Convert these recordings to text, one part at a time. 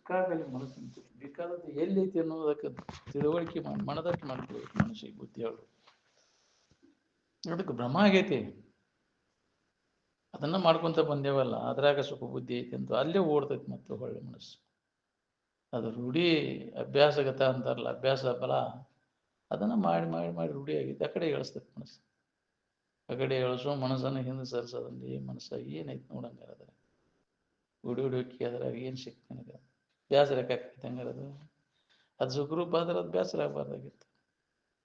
ಸಿಕ್ಕಾಗಲಿ ಮನಸ್ಸು ಬೇಕಾದದ್ದು ಎಲ್ಲಿ ಐತಿ ಅನ್ನೋದಕ್ಕೆ ತಿಳುವಳಿಕೆ ಮಾಡಿ ಮನದಟ್ಟು ಮಾಡ್ಕೊಳ್ಬೇಕು. ಮನಸ್ಸಿಗೆ ಬುದ್ಧಿ ಹೇಳು ಅದಕ್ಕೆ ಭ್ರಮ ಆಗೈತಿ. ಅದನ್ನ ಮಾಡ್ಕೊಂತ ಬಂದೇವಲ್ಲ, ಅದ್ರಾಗ ಸುಖ ಬುದ್ಧಿ ಐತಿ ಅಂತ ಅಲ್ಲೇ ಓಡ್ತೈತಿ ಮತ್ತೆ ಹೊಳ್ಳೆ ಮನಸ್ಸು. ಅದು ರೂಢಿ ಅಭ್ಯಾಸಗತ ಅಂತಾರಲ್ಲ, ಅಭ್ಯಾಸ ಬಲ, ಅದನ್ನ ಮಾಡಿ ಮಾಡಿ ಮಾಡಿ ರೂಢಿ ಆಗೈತಿ. ಆ ಕಡೆ ಎಳಿಸ್ತೈತಿ ಮನಸ್ಸು. ಆ ಕಡೆ ಎಳಿಸೋ ಮನಸ್ಸನ್ನು ಹಿಂದೆ ಸರಿಸೋದಲ್ಲಿ ಮನಸ್ಸ ಏನೈತಿ ನೋಡಂಗಾರದ ಹುಡಿ ಹುಡುಕಿ ಅದ್ರಾಗ ಏನು ಸಿಕ್ತ ನನಗೆ ಬೇಸರಕ್ಕೆ ಆಗ್ತೈತೆ ಹಂಗಾರದು. ಅದು ಸುಖರೂಪ ಆದ್ರೆ ಅದು ಬೇಸರ ಆಗಬಾರ್ದಾಗಿತ್ತು.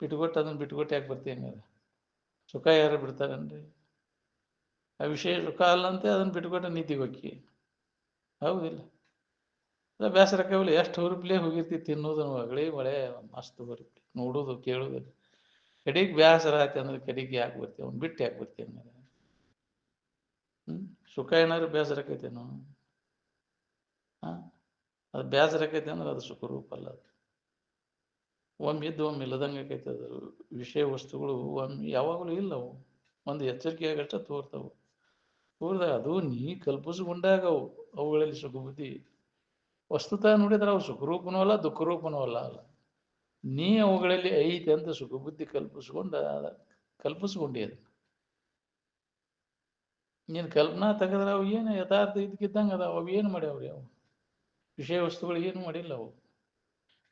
ಬಿಟ್ಕೊಟ್ಟು ಅದನ್ನ ಬಿಟ್ಕೊಟ್ಟು ಯಾಕೆ ಬರ್ತೀವಿ ಹಂಗಾರ? ಸುಖ ಯಾರು ಬಿಡ್ತಾರನ್ರಿ? ಆ ವಿಷಯ ಸುಖ ಅಲ್ಲಂತೆ ಅದನ್ನ ಬಿಟ್ಕೊಟ್ಟು ನೀತಿಗೆ ಹೋಗಿ ಹೌದಿಲ್ಲ? ಅಲ್ಲ ಬೇಸರಕ್ಕಾಗಲಿ ಎಷ್ಟು ಹುರುಪ್ಲೇ ಹೋಗಿರ್ತಿ ತಿನ್ನೋದನ್ನು ಹೊಗಳಿ ಮಳೆ ಮಸ್ತ್ ಹುರುಪ್ಲಿ ನೋಡೋದು ಕೇಳೋದು. ಕಡೆಗೆ ಬೇಸರ ಆಯ್ತು ಅಂದ್ರೆ ಕಡೆಗೆ ಯಾಕೆ ಬರ್ತೀವಿ? ಅವ್ನು ಬಿಟ್ಟು ಯಾಕೆ ಬರ್ತೀವಿ ಹಂಗಾರೆ? ಸುಖ ಏನಾದ್ರು ಬೇಸರಕ್ಕೈತೇನೋ? ಅದು ಬೇಸರಕ್ಕೈತೆ ಅಂದ್ರೆ ಅದು ಸುಖರೂಪ ಅಲ್ಲ. ಅದು ಒಮ್ಮೆ ಇದ್ದು ಒಮ್ಮೆ ಇಲ್ಲದಂಗೆ ಆಕೈತೆ. ಅದು ವಿಷಯ ವಸ್ತುಗಳು ಒಮ್ಮೆ ಯಾವಾಗಲೂ ಇಲ್ಲವು. ಒಂದು ಎಚ್ಚರಿಕೆಯಾಗಷ್ಟ ತೋರ್ತಾವು. ತೋರಿದಾಗ ಅದು ನೀ ಕಲ್ಪಿಸ್ಕೊಂಡಾಗ ಅವುಗಳಲ್ಲಿ ಸುಖ ಬುದ್ಧಿ ವಸ್ತುತ ನೋಡಿದ್ರೆ ಅವು ಸುಖರೂಪನೂ ಅಲ್ಲ ದುಃಖರೂಪನೂ ಅಲ್ಲ. ನೀ ಅವುಗಳಲ್ಲಿ ಐತೆ ಅಂತ ಸುಖ ಬುದ್ಧಿ ಕಲ್ಪಿಸ್ಕೊಂಡಿ. ಅದು ನೀನು ಕಲ್ಪನಾ ತೆಗೆದ್ರೆ ಅವು ಏನು ಯಥಾರ್ಥ ಇದಕ್ಕಿದ್ದಂಗೆ ಅದಾವ. ಅವು ಏನು ಮಾಡ್ಯಾವ್ರಿ? ಅವು ವಿಷಯ ವಸ್ತುಗಳು ಏನು ಮಾಡಿಲ್ಲ. ಅವು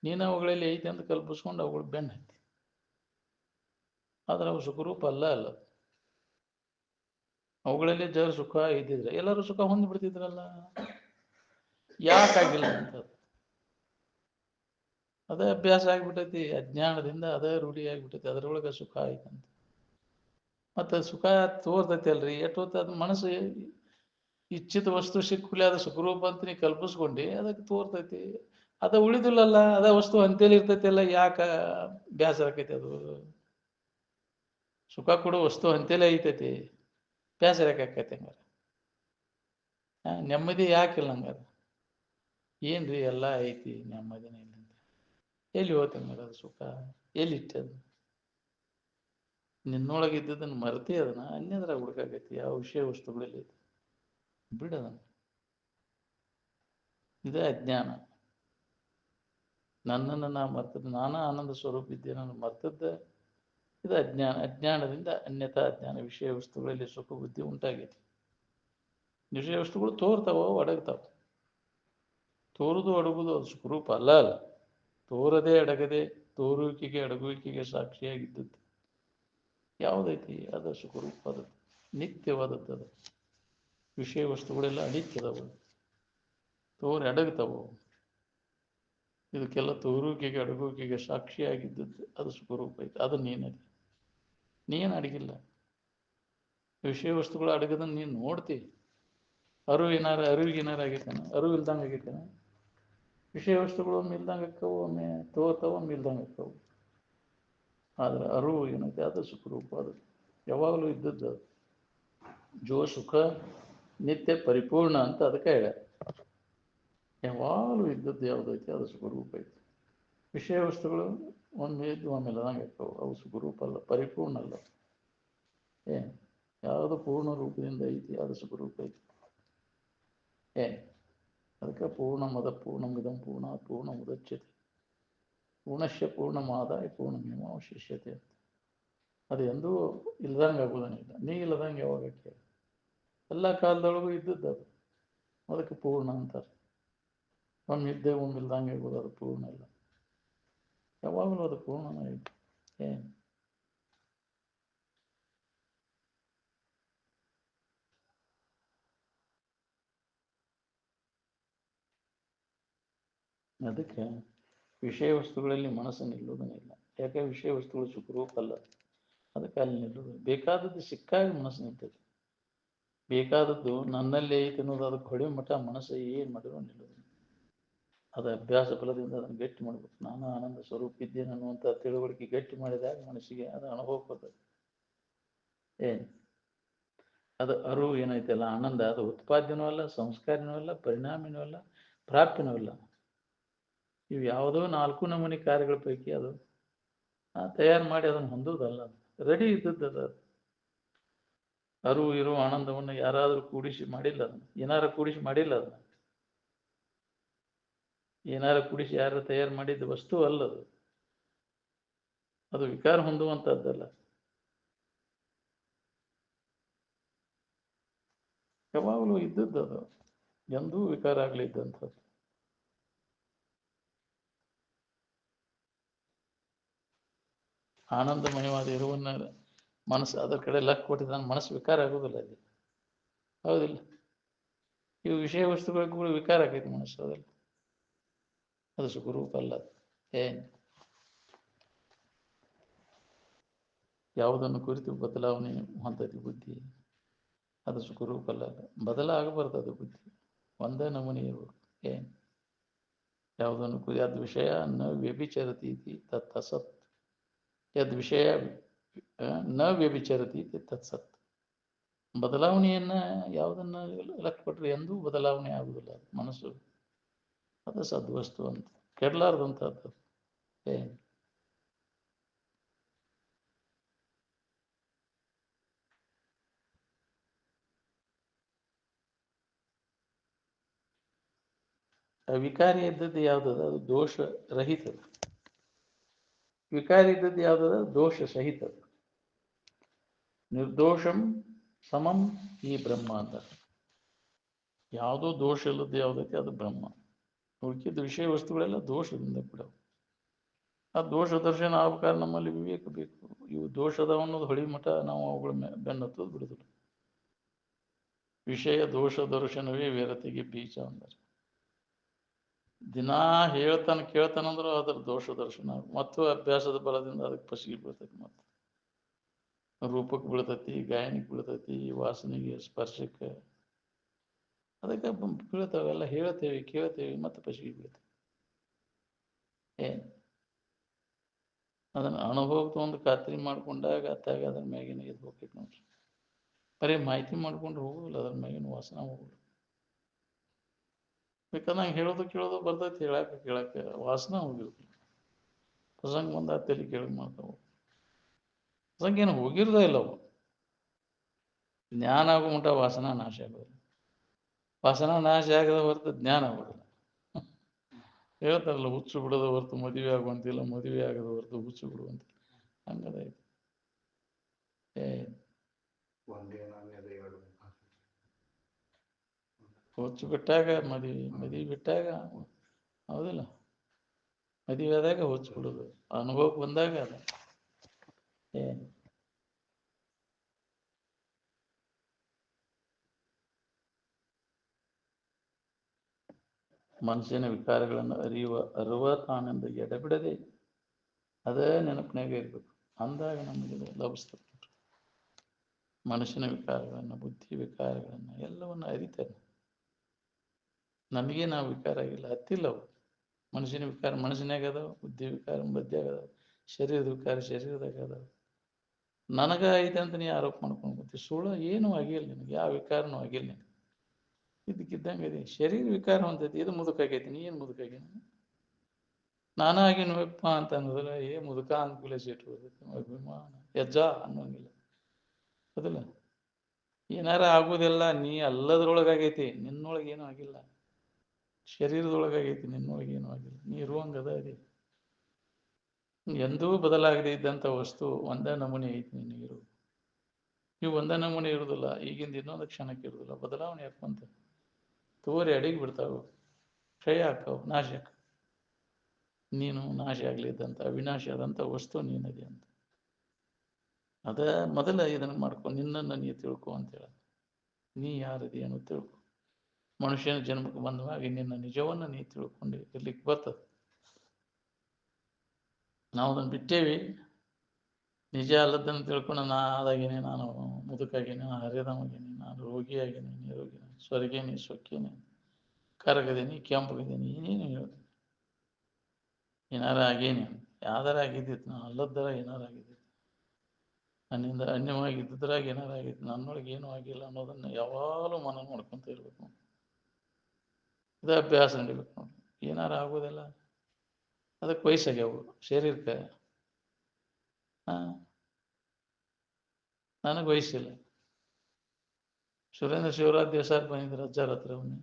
ನೀನು ಅವುಗಳಲ್ಲಿ ಐತೆ ಅಂತ ಕಲ್ಪಿಸ್ಕೊಂಡು ಅವುಗಳು ಬೆನ್ನ ಹತ್ತಿ. ಆದ್ರೆ ಅವು ಸುಖರೂಪ ಅಲ್ಲ. ಅವುಗಳಲ್ಲಿ ಜರ ಸುಖ ಇದ್ದಿದ್ರೆ ಎಲ್ಲರೂ ಸುಖ ಹೊಂದ್ಬಿಡ್ತಿದ್ರಲ್ಲ. ಯಾಕಾಗಿಲ್ಲ ಅಂತ ಅದೇ ಅಭ್ಯಾಸ ಆಗಿಬಿಟ್ಟೈತಿ. ಅಜ್ಞಾನದಿಂದ ಅದೇ ರೂಢಿ ಆಗಿಬಿಟ್ಟೈತಿ. ಅದರೊಳಗೆ ಸುಖ ಆಯ್ತಂತ ಮತ್ತೆ ಸುಖ ತೋರ್ತೈತಿ ಅಲ್ರಿ. ಎಷ್ಟೊತ್ತು ಅದು ಮನಸ್ಸು ಇಚ್ಛಿತ ವಸ್ತು ಸಿಕ್ಕುಲಿ ಅದು ಸುಖರೂಪ ಅಂತ ನೀ ಕಲ್ಪಿಸ್ಕೊಂಡು ಅದಕ್ಕೆ ತೋರ್ತೈತಿ. ಅದ ಉಳಿದಿಲ್ಲಲ್ಲ, ಅದ ವಸ್ತು ಅಂತೇಳಿ ಇರ್ತೈತಿ ಅಲ್ಲ. ಯಾಕ ಬೇಸರ ಆಕೈತಿ? ಅದು ಸುಖ ಕೊಡೋ ವಸ್ತು ಅಂತೇಳಿ ಐತೈತಿ, ಬೇಸರ ಯಾಕೆ ಹಂಗಾರ? ನೆಮ್ಮದಿ ಯಾಕಿಲ್ಲ ಹಂಗಾರ? ಏನ್ರಿ ಎಲ್ಲ ಐತಿ ನೆಮ್ಮದಿನ ಇಲ್ಲ ಅಂತ ಎಲ್ಲಿ ಹೋತಂಗಾರ? ಅದು ಸುಖ ಎಲ್ಲಿ ಇಟ್ಟದು? ನಿನ್ನೊಳಗೆ ಇದ್ದದನ್ನು ಮರೆತಿ ಅದನ್ನ ಅನ್ಯದ್ರಾಗ ಹುಡುಕಾಗೈತಿ. ಯಾವ ವಿಷಯ ವಸ್ತುಗಳಲ್ಲಿ ಬಿಡದನ್ನ. ಇದೇ ಅಜ್ಞಾನ. ನನ್ನನ್ನು ನಾ ಮರ್ತದ್ದು, ನಾನಾ ಆನಂದ ಸ್ವರೂಪ ಇದ್ದೆ ನಾನು ಮರ್ತದ್ದ ಇದು ಅಜ್ಞಾನ. ಅಜ್ಞಾನದಿಂದ ಅನ್ಯತಾ ಅಜ್ಞಾನ ವಿಷಯ ವಸ್ತುಗಳಲ್ಲಿ ಸುಖ ಬುದ್ಧಿ ಉಂಟಾಗೈತಿ. ವಿಷಯ ವಸ್ತುಗಳು ತೋರ್ತಾವ, ಅಡಗ್ತಾವ. ತೋರುದು ಅಡಗುದು ಅದು ಸುಖರೂಪ ಅಲ್ಲ. ತೋರದೆ ಅಡಗದೆ ತೋರುವಿಕೆಗೆ ಅಡಗುವಿಕೆಗೆ ಸಾಕ್ಷಿಯಾಗಿದ್ದದ್ದು ಯಾವುದೈತಿ? ಅದು ಸುಖರೂಪ. ಅದು ನಿತ್ಯವಾದದ್ದು. ಅದು ವಿಷಯ ವಸ್ತುಗಳೆಲ್ಲ ಅನಿತ್ಯದವು, ತೋರಿ ಅಡಗ್ತಾವು. ಇದಕ್ಕೆಲ್ಲ ತೋರುವಿಕೆಗೆ ಅಡಗುವಿಕೆಗೆ ಸಾಕ್ಷಿಯಾಗಿದ್ದದ್ದು ಅದು ಸುಖರೂಪ ಐತಿ. ಅದು ನೀನದಿ. ನೀನು ಅಡಗಿಲ್ಲ. ವಿಷಯ ವಸ್ತುಗಳು ಅಡಗದನ್ನು ನೀನು ನೋಡ್ತಿ. ಅರಿವಿಗೆ ಏನಾರು ಆಗೈತೇನ? ಅರಿವು ಇಲ್ದಂಗೆ ಆಗೈತೇನ? ವಿಷಯ ವಸ್ತುಗಳು ಒಮ್ಮೆ ಇಲ್ದಂಗೆ ಅಕ್ಕವು, ಒಮ್ಮೆ ತೋರ್ತಾವ, ಒಮ್ಮೆ ಇಲ್ದಂಗೆ ಅಕ್ಕವು. ಆದ್ರೆ ಅರಿವು ಏನೈತೆ ಅದು ಸುಖರೂಪ. ಅದು ಯಾವಾಗಲೂ ಇದ್ದದ್ದು. ಅದು ಜೋ ಸುಖ ನಿತ್ಯ ಪರಿಪೂರ್ಣ ಅಂತ ಅದಕ್ಕೆ ಹೇಳ. ಯಾವಾಗಲೂ ಇದ್ದದ್ದು ಯಾವುದೈತಿ ಅದು ಸುಖರೂಪ ಐತಿ. ವಿಷಯ ವಸ್ತುಗಳು ಒಮ್ಮೆ ಇದ್ದು ಒಮ್ಮೆ ಇಲ್ಲದಂಗೆ ಅಕ್ಕವು. ಅವು ಸುಖರೂಪ ಅಲ್ಲ, ಪರಿಪೂರ್ಣ ಅಲ್ಲ. ಯಾವುದು ಪೂರ್ಣ ರೂಪದಿಂದ ಐತಿ ಅದು ಸುಖರೂಪ ಐತಿ. ಅದಕ್ಕೆ ಪೂರ್ಣಮದ ಪೂರ್ಣಮಿದಂ ಪೂರ್ಣಾತ್ ಪೂರ್ಣಮುದಚ್ಯತೆ ಪೂರ್ಣಶ್ಯ ಪೂರ್ಣಮಾದಾಯ ಪೂರ್ಣಮೇವಾವಶಿಷ್ಯತೆ ಅಂತ. ಅದು ಎಂದೂ ಇಲ್ದಂಗೆ ಆಗೋದನಿಲ್ಲ. ನೀ ಇಲ್ಲದಂಗೆ ಯಾವಾಗ ಕೇಳಿ? ಎಲ್ಲ ಕಾಲದೊಳಗೂ ಇದ್ದದ್ದು ಅದು. ಅದಕ್ಕೆ ಪೂರ್ಣ ಅಂತಾರೆ. ಒಮ್ಮೆ ಇದ್ದೇ ಒಮ್ಮೆ ಇಲ್ದಂಗೆ ಆಗೋದು ಅದು ಪೂರ್ಣ ಇಲ್ಲ. ಯಾವಾಗಲೂ ಅದು ಪೂರ್ಣನೇ ಐತಿ. ಅದಕ್ಕೆ ವಿಷಯ ವಸ್ತುಗಳಲ್ಲಿ ಮನಸ್ಸು ನಿಲ್ಲುವುದನ್ನಿಲ್ಲ. ಯಾಕೆ? ವಿಷಯ ವಸ್ತುಗಳು ಸುಖರೂಪ ಅಲ್ಲ. ಅದಕ್ಕೆ ಅಲ್ಲಿ ನಿಲ್ಲುವುದು. ಬೇಕಾದದ್ದು ಸಿಕ್ಕಾಗ ಮನಸ್ಸು ನಿಂತೈತಿ. ಬೇಕಾದದ್ದು ನನ್ನಲ್ಲಿ ಐತಿ ಅನ್ನೋದು ಅದಕ್ಕೆ ಹೊಡೆಯೋ ಮಠ ಮನಸ್ಸು ಏನು ಮಾಡಿದ್ರು ನಿಲ್ಲೋದು. ಅದು ಅಭ್ಯಾಸ ಫಲದಿಂದ ಅದನ್ನು ಗಟ್ಟಿ ಮಾಡ್ಬೇಕು. ನಾನು ಆನಂದ ಸ್ವರೂಪ ಇದ್ದೇನೆ ಅನ್ನುವಂಥ ತಿಳುವಳಿಕೆ ಗಟ್ಟಿ ಮಾಡಿದಾಗ ಮನಸ್ಸಿಗೆ ಅದು ಅನುಭವ ಕೊಡ್ತದೆ. ಅದು ಅರಿವು ಏನೈತಲ್ಲ ಆನಂದ, ಅದು ಉತ್ಪಾದ್ಯನೂ ಅಲ್ಲ, ಸಂಸ್ಕಾರನೂ ಅಲ್ಲ, ಪರಿಣಾಮಿನೂ ಅಲ್ಲ, ಪ್ರಾಪ್ಯನೂ ಅಲ್ಲ. ಇವು ಯಾವುದೋ 4 ನಮೂನಿ ಕಾರ್ಯಗಳ ಪೈಕಿ ಅದು ತಯಾರು ಮಾಡಿ ಅದನ್ನು ಹೊಂದೋದಲ್ಲ. ರೆಡಿ ಇದ್ದದ್ದು ಅದು. ಅರಿವು ಇರುವ ಆನಂದವನ್ನು ಯಾರಾದರೂ ಕೂಡಿಸಿ ಮಾಡಿಲ್ಲ. ಅದನ್ನು ಏನಾರು ಕೂಡಿಸಿ ಮಾಡಿಲ್ಲ. ಅದನ್ನು ಏನಾರ ಕುಡಿಸಿ ಯಾರು ತಯಾರು ಮಾಡಿದ ವಸ್ತು ಅಲ್ಲದು, ಅದು ವಿಕಾರ ಹೊಂದುವಂಥದ್ದಲ್ಲ. ಯಾವಾಗಲೂ ಇದ್ದದ್ದು ಅದು, ಎಂದೂ ವಿಕಾರ ಆಗಲಿದ್ದಂಥದ್ದು. ಆನಂದಮಯವಾದ ಇರುವನ್ನ ಮನಸ್ಸು ಅದರ ಕಡೆ ಲಕ್ ಕೊಟ್ಟಿದ್ದ ಮನಸ್ಸು ವಿಕಾರ ಆಗೋದಿಲ್ಲ ಅಲ್ಲಿ, ಹೌದಿಲ್ಲ? ಇವು ವಿಷಯ ವಸ್ತುಗಳಿಗೂ ವಿಕಾರ ಆಗೈತಿ ಮನಸ್ಸು, ಅದಲ್ಲ, ಅದು ಸುಖರೂಪ ಅಲ್ಲ. ಏನು ಯಾವುದನ್ನು ಕುರಿತು ಬದಲಾವಣೆ ಹೊಂದತಿ ಬುದ್ಧಿ, ಅದು ಸುಖರೂಪ ಅಲ್ಲ, ಬದಲಾಗಬಾರ್ದು ಅದು ಬುದ್ಧಿ, ಒಂದೇ ನಮೂನೆ ಇರ್ಬೇಕು. ಏನು ಯಾವುದನ್ನು ಕುರಿ ಅದ್ ವಿಷಯ ನ ವ್ಯಭಿಚರತಿ ತತ್ ಅಸತ್, ಯದ್ ವಿಷಯ ನ ವ್ಯಭಿಚರತಿ ತತ್ಸತ್. ಬದಲಾವಣೆಯನ್ನ ಯಾವುದನ್ನ ಲಕ್ಷ್ಯ ಕೊಟ್ಟರೆ ಎಂದೂ ಬದಲಾವಣೆ ಆಗುವುದಿಲ್ಲ. ಅದು ಮನಸ್ಸು ಅದು ಸದ್ವಸ್ತು ಅಂತ, ಕೆಡಲಾರ್ದಂಥದ್ದು. ಏನು ವಿಕಾರಿ ಇದ್ದದ್ದು ಯಾವುದದ ಅದು ದೋಷ ರಹಿತದ, ವಿಕಾರಿ ಇದ್ದದ್ದು ಯಾವುದದ ದೋಷ ಸಹಿತದ. ನಿರ್ದೋಷಂ ಸಮಂ ಈ ಬ್ರಹ್ಮ ಅಂತ, ಯಾವುದೋ ದೋಷ ಇಲ್ಲದ್ದು ಯಾವುದೈತಿ ಅದು ಬ್ರಹ್ಮ. ಉಳ್ಕಿದ ವಿಷಯ ವಸ್ತುಗಳೆಲ್ಲ ದೋಷದಿಂದ ಕೂಡ. ಆ ದೋಷ ದರ್ಶನ ಆಗ್ಬೇಕಾದ್ರೆ ನಮ್ಮಲ್ಲಿ ವಿವೇಕ ಬೇಕು. ಇವು ದೋಷದ ಅನ್ನೋದು ಹೊಳಿ ಮಠ ನಾವು ಅವುಗಳ ಬೆನ್ನತ್ತೋದು ಬಿಡುದಿಲ್ಲ. ವಿಷಯ ದೋಷ ದರ್ಶನವೇ ವೇರತೆಗೆ ಬೀಜ ಅಂದ್ರೆ, ದಿನಾ ಹೇಳ್ತಾನ ಕೇಳ್ತಾನಂದ್ರು ಅದ್ರ ದೋಷ ದರ್ಶನ ಮತ್ತು ಅಭ್ಯಾಸದ ಬಲದಿಂದ ಅದಕ್ಕೆ ಪಸಿಗೆ ಬೀಳ್ತೈತಿ. ಮತ್ತು ರೂಪಕ್ಕೆ ಬೀಳ್ತೈತಿ, ಗಾಯನಕ್ಕೆ ಬೀಳ್ತೈತಿ, ವಾಸನೆಗೆ, ಸ್ಪರ್ಶಕ್ಕೆ, ಅದಕ್ಕೆ ಬೀಳ್ತಾವೆಲ್ಲ. ಹೇಳ್ತೇವೆ, ಕೇಳ್ತೇವೆ, ಮತ್ತೆ ಪಸಿಗೆ ಬೀಳ್ತೇವೆ. ಏನು ಅದನ್ನು ಅನುಭವಕ್ಕೆ ಒಂದು ಖಾತ್ರಿ ಮಾಡ್ಕೊಂಡಾಗ ಅತ್ತಾಗ ಅದ್ರ ಮ್ಯಾಗಿನ ಎದ್ದು ಹೋಗ್ತೈತಿ ನೋಡ್ರಿ. ಬರೀ ಮಾಹಿತಿ ಮಾಡ್ಕೊಂಡ್ರೆ ಹೋಗುದಿಲ್ಲ, ಅದ್ರ ಮ್ಯಾಗಿನ ವಾಸನ ಹೋಗುದು. ಬೇಕಾದಂಗೆ ಹೇಳೋದು ಕೇಳೋದು ಬರ್ತೈತಿ, ಕೇಳಾಕ ವಾಸನ ಹೋಗಿರ್ಬೇಕು. ಪ್ರಸಂಗ ಬಂದ ತಲೆ ಕೇಳಕ್ ಮಾಡ್ತಾವ. ಪ್ರಸಂಗ ಏನು ಹೋಗಿರೋದೇ ಇಲ್ಲ ಅವು. ಜ್ಞಾನ ಆಗೋ ಮಟ್ಟ ವಾಸನ ನಾಶ ಆಗೋದಿಲ್ಲ. ವಾಸನ ನಾಶ ಆಗದ ಹೊರತು ಜ್ಞಾನ ಆಗೋದಿಲ್ಲ. ಹೇಳ್ತಾರಲ್ಲ, ಹುಚ್ಚು ಬಿಡೋದ ಹೊರತು ಮದುವೆ ಆಗುವಂತಿಲ್ಲ, ಮದುವೆ ಆಗದ ಹೊರತು ಹುಚ್ಚು ಬಿಡುವಂತಿಲ್ಲ. ಹಂಗದೈತಿ. ಹುಚ್ಚು ಬಿಟ್ಟಾಗ ಮದುವೆ ಬಿಟ್ಟಾಗ ಹೌದಿಲ್ಲ, ಮದುವೆ ಆದಾಗ ಹುಚ್ಚು ಬಿಡೋದು, ಅನುಭವಕ್ಕೆ ಬಂದಾಗ ಅದ. ಏನು ಮನುಷ್ಯನ ವಿಕಾರಗಳನ್ನು ಅರುವ ತಾನೆಂದು ಎಡೆಬಿಡದೆ ಅದೇ ನೆನಪಿನಾಗ ಇರ್ಬೇಕು. ಅಂದಾಗ ನಮಗೆ ಲಭಿಸ್ತದೆ. ಮನುಷ್ಯನ ವಿಕಾರಗಳನ್ನು, ಬುದ್ಧಿ ವಿಕಾರಗಳನ್ನು ಎಲ್ಲವನ್ನು ಅರಿತಾರೆ. ನಮಗೆ ನಾವು ವಿಕಾರ ಆಗಿಲ್ಲ, ಹತ್ತಿಲ್ಲ ಅವು. ಮನುಷ್ಯನ ವಿಕಾರ ಮನುಷ್ಯನಾಗ ಅದಾವ, ಬುದ್ಧಿ ವಿಕಾರ ಬುದ್ಧಿಯಾಗ ಅದಾವ, ಶರೀರದ ವಿಕಾರ ಶರೀರದಾಗ ಅದಾವ. ನನಗ ಐತೆ ಅಂತ ನೀ ಆರೋಪ ಮಾಡ್ಕೊಂಡು ಕೂತಿ, ಸುಳ್ಳು. ಏನೂ ಆಗಿಲ್ಲ ನಿನಗೆ, ಯಾವ ವಿಕಾರನೂ ಆಗಿಲ್ಲ ನಿನಗೆ. ಇದಕ್ಕಿದ್ದಂಗೆ ಇದೆ. ಶರೀರ ವಿಕಾರ ಹೊಂದೈತಿ, ಇದು ಮುದುಕಾಗೈತಿ. ನೀ ಏನು ಮುದುಕಾಗೇನ? ನಾನಾಗಿನಪ್ಪ ಅಂತ ಅನ್ನೋದಿಲ್ಲ. ಮುದುಕ ಅನುಕೂಲ ಸಿಟ್ಟು ಬರ್ತೈತಿ, ಅಭಿಮಾನ ಯಜ್ಜ ಅನ್ನೋಂಗಿಲ್ಲ, ಹೌದಿಲ್ಲ? ಏನಾರ ಆಗುದಿಲ್ಲ, ನೀ ಅಲ್ಲದ್ರೊಳಗಾಗೈತಿ, ನಿನ್ನೊಳಗೇನು ಆಗಿಲ್ಲ. ಶರೀರದೊಳಗಾಗೈತಿ, ನಿನ್ನೊಳಗೇನು ಆಗಿಲ್ಲ. ನೀ ಇರುವಂಗದ ಅದೇ. ಎಂದೂ ಬದಲಾಗದೇ ಇದ್ದಂಥ ವಸ್ತು ಒಂದೇ ನಮೂನೆ ಐತಿ ನಿನಗಿರು. ನೀವು ಒಂದೇ ನಮೂನೆ ಇರುದಿಲ್ಲ, ಈಗಿಂದ ಇನ್ನೊಂದು ಕ್ಷಣಕ್ಕೆ ಇರುದಿಲ್ಲ. ಬದಲಾವಣೆ ಹಾಕುವಂತ ತೋರಿ ಅಡಿಗೆ ಬಿಡ್ತಾವ, ಕ್ಷಯ ಹಾಕವು, ನಾಶ ಹಾಕ. ನೀನು ನಾಶ ಆಗ್ಲಿದ್ದಂಥ ಅವಿನಾಶ ಆದಂಥ ವಸ್ತು ನೀನದಿ ಅಂತ. ಅದ ಮೊದಲ ಇದನ್ನು ಮಾಡ್ಕೊ, ನಿನ್ನನ್ನು ನೀ ತಿಳ್ಕೊ ಅಂತೇಳ. ನೀ ಯಾರದಿ ಅನ್ನೋ ತಿಳ್ಕೊ. ಮನುಷ್ಯನ ಜನ್ಮಕ್ಕೆ ಬಂದವಾಗ ನಿನ್ನ ನಿಜವನ್ನು ನೀ ತಿಳ್ಕೊಂಡು ಇರ್ಲಿಕ್ಕೆ ಬರ್ತದೆ. ನಾವು ಅದನ್ನು ಬಿಟ್ಟೇವಿ. ನಿಜ ಅಲ್ಲದನ್ನು ತಿಳ್ಕೊಂಡು ಆದಾಗೇನೆ, ನಾನು ಮುದುಕಾಗೇನೆ, ನಾನು ಹರಿದವಾಗೇನೆ, ನಾನು ರೋಗಿಯಾಗೇನೆ, ನಿರೋಗಿನಿ, ಸ್ವರ್ಗೇನಿ, ಸೊಕ್ಕೇನೆ, ಕರಗದೇನಿ, ಕೆಂಪಗದೇನಿ, ಏನೇನು ಹೇಳ್ತೀನಿ. ಏನಾರ ಆಗೇನಿ, ಯಾವ್ದಾರ ಆಗಿದ್ದಿತ್ತು, ನಾನು ಅಲ್ಲದ್ದರ ಏನಾರ ಆಗಿದ್ದಿತ್ತು, ನನ್ನಿಂದ ಅನ್ಯವಾಗಿದ್ದುದ್ರಾಗ ಏನಾರ ಆಗಿತ್ತು, ನನ್ನೊಳಗೆ ಏನೂ ಆಗಿಲ್ಲ ಅನ್ನೋದನ್ನು ಯಾವಾಗಲೂ ಮನನ ಮಾಡ್ಕೊತ ಇರ್ಬೇಕು. ಇದು ಅಭ್ಯಾಸ ನಡಿಬೇಕು ನೋಡಿ. ಏನಾರ ಆಗೋದಿಲ್ಲ, ಅದಕ್ಕೆ ವಯಸ್ಸಾಗ್ಯಾವು ಶರೀರಕ್ಕೆ. ನನಗೆ ವಯಸ್ಸಿಲ್ಲ. ಸುರೇಂದ್ರ ಶಿವರಾಜ್ ದೇಸಾಯಿ ಬಂದಿದ್ರು ಅಜ್ಜಾರ ಹತ್ರ. ಅವನು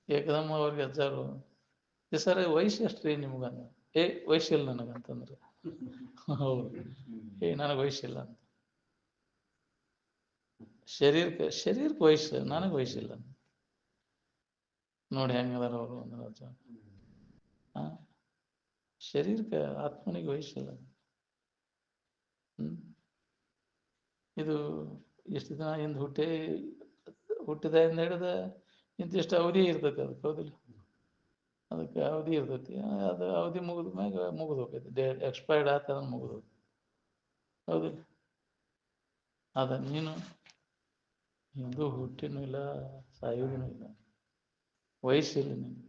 ಏಕದಮ್ಮ ಅವ್ರಿಗೆ ಅಜ್ಜಾರು ಸರ್ ವಯಸ್ಸು ಎಷ್ಟ್ರಿ ನಿಮ್ಗಂದ ವಯಸ್ಸಿಲ್ಲ ನನಗಂತಂದ್ರೆ ಹೌದು ನನಗೆ ವಯಸ್ಸಿಲ್ಲ ಅಂತ ಶರೀರಕ್ಕೆ ವಯಸ್ಸು ನನಗೆ ವಯಸ್ಸಿಲ್ಲ ನೋಡಿ ಹೆಂಗದಾರ ಅವರು ಅಂದ್ರೆ ಶರೀರಕ್ಕೆ ಆತ್ಮನಿಗೆ ವಯಸ್ಸಿಲ್ಲ ಇದು ಎಷ್ಟು ದಿನ ಹಿಂದೆ ಹುಟ್ಟಿದಾಗಿಂದ ಹಿಡಿದ ಇಂತಿಷ್ಟು ಅವಧಿ ಇರ್ತೈತಿ ಅದಕ್ಕೆ ಹೌದಿಲ್ಲ ಅದಕ್ಕೆ ಅವಧಿ ಇರ್ತೈತಿ ಅದು ಅವಧಿ ಮುಗಿದ ಮ್ಯಾಗ ಮುಗಿದು ಹೋಗ್ತೈತಿ ಎಕ್ಸ್ಪೈರ್ಡ್ ಆತ ಅದನ್ನು ಮುಗಿದು ಹೌದಿಲ್ಲ ಅದ ನೀನು ಹಿಂದೂ ಹುಟ್ಟಿನೂ ಇಲ್ಲ ಸಾಯೋದೂ ಇಲ್ಲ ವಯಸ್ಸಿಲ್ಲ ನೀನು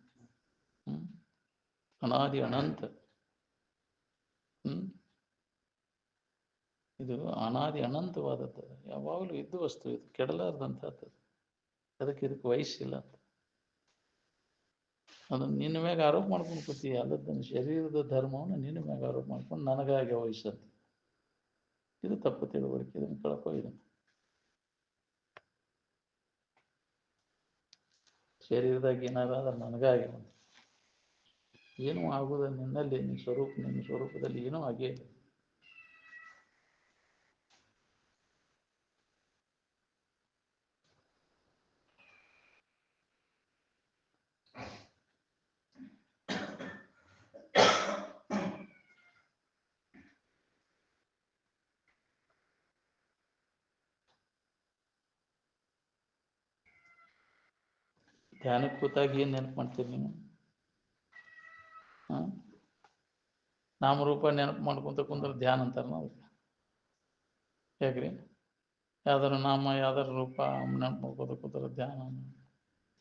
ಅನಾದಿ ಅನಂತ ಇದು ಅನಾದಿ ಅನಂತವಾದದ್ದು ಯಾವಾಗಲೂ ಇದ್ದು ವಸ್ತು ಇದು ಕೆಡಲಾರ್ದಂಥದ್ದು ಅದಕ್ಕೆ ಇದಕ್ಕೆ ವಯಸ್ಸಿಲ್ಲ ಅಂತ ಅದನ್ನು ನಿನ್ನ ಮ್ಯಾಗ ಆರೋಪ ಮಾಡ್ಕೊಂಡು ಕೂತಿ ಅಲ್ಲದನ್ನು ಶರೀರದ ಧರ್ಮವನ್ನು ನಿನ್ನ ಮ್ಯಾಗ ಆರೋಪ ಮಾಡ್ಕೊಂಡು ನನಗಾಗಿ ವಯಸ್ಸಂತ ಇದು ತಪ್ಪು ತಿಳುವಳಿಕೆ ಇದನ್ನು ಕಳ್ಕೊ ಇದನ್ನು ಶರೀರದಾಗ ಏನಾರ ನನಗಾಗಿ ಏನೂ ಆಗುದ ನಿನ್ನಲ್ಲಿ ನಿನ್ನ ಸ್ವರೂಪದಲ್ಲಿ ಏನೂ ಆಗೇ ಇಲ್ಲ ಧ್ಯಾನಕ್ಕೆ ಕೂತಾಗ ಏನು ನೆನಪು ಮಾಡ್ತೀರಿ ನೀವು ನಾಮರೂಪ ನೆನಪು ಮಾಡ್ಕೊಂತ ಕುಂದ್ರೆ ಧ್ಯಾನ ಅಂತಾರ ಅದಕ್ಕೆ ಹೇಗ್ರಿ ಯಾವ್ದಾರ ನಾಮ ಯಾವ್ದಾರ ರೂಪ ನೆನಪು ಮಾಡ್ಕೋತ ಕೂತಾರೆ ಧ್ಯಾನ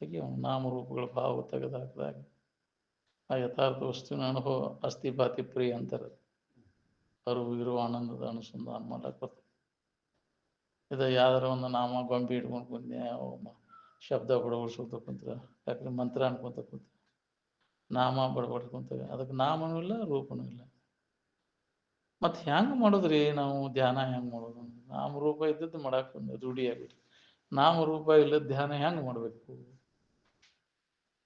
ತೆಗಿಯೋಣ ನಾಮರೂಪಗಳ ಭಾವ ತೆಗೆದಾಕಿದಾಗ ಆ ಯಥಾರ್ಥ ವಸ್ತುವಿನ ಅನುಭವ ಅಸ್ಥಿ ಭಾತಿ ಪ್ರಿಯ ಅಂತಾರೆ ಅರಿವು ಇರುವ ಆನಂದದ ಅನುಸಂಧಾನ ಮಾಡಕ್ಕೆ ಬರ್ತದೆ ಇದು ಯಾವ್ದಾರ ಒಂದು ನಾಮ ಗೊಂಬೆ ಇಟ್ಕೊಂಡು ಕುಂತೆ ಶಬ್ದ ಬಡಬಡಿಸ್ಕೊತ ಕುಂತ್ರ ಯಾಕಂದ್ರೆ ಮಂತ್ರ ಅನ್ಕೊಂತ ಕುಂತ ನಾಮ ಬಡಬಡ್ಕೊಂತ ಅದಕ್ಕೆ ನಾಮನೂ ಇಲ್ಲ ರೂಪನೂ ಇಲ್ಲ ಮತ್ತೆ ಹೆಂಗೆ ಮಾಡೋದ್ರಿ ನಾವು ಧ್ಯಾನ ಹೆಂಗೆ ಮಾಡೋದು ನಾಮರೂಪ ಇದ್ದದ್ದು ಮಾಡಕ್ಕೆ ರೂಢಿ ಆಗ್ಬಿಟ್ರಿ ನಾಮರೂಪ ಇಲ್ಲದ ಧ್ಯಾನ ಹೆಂಗೆ ಮಾಡಬೇಕು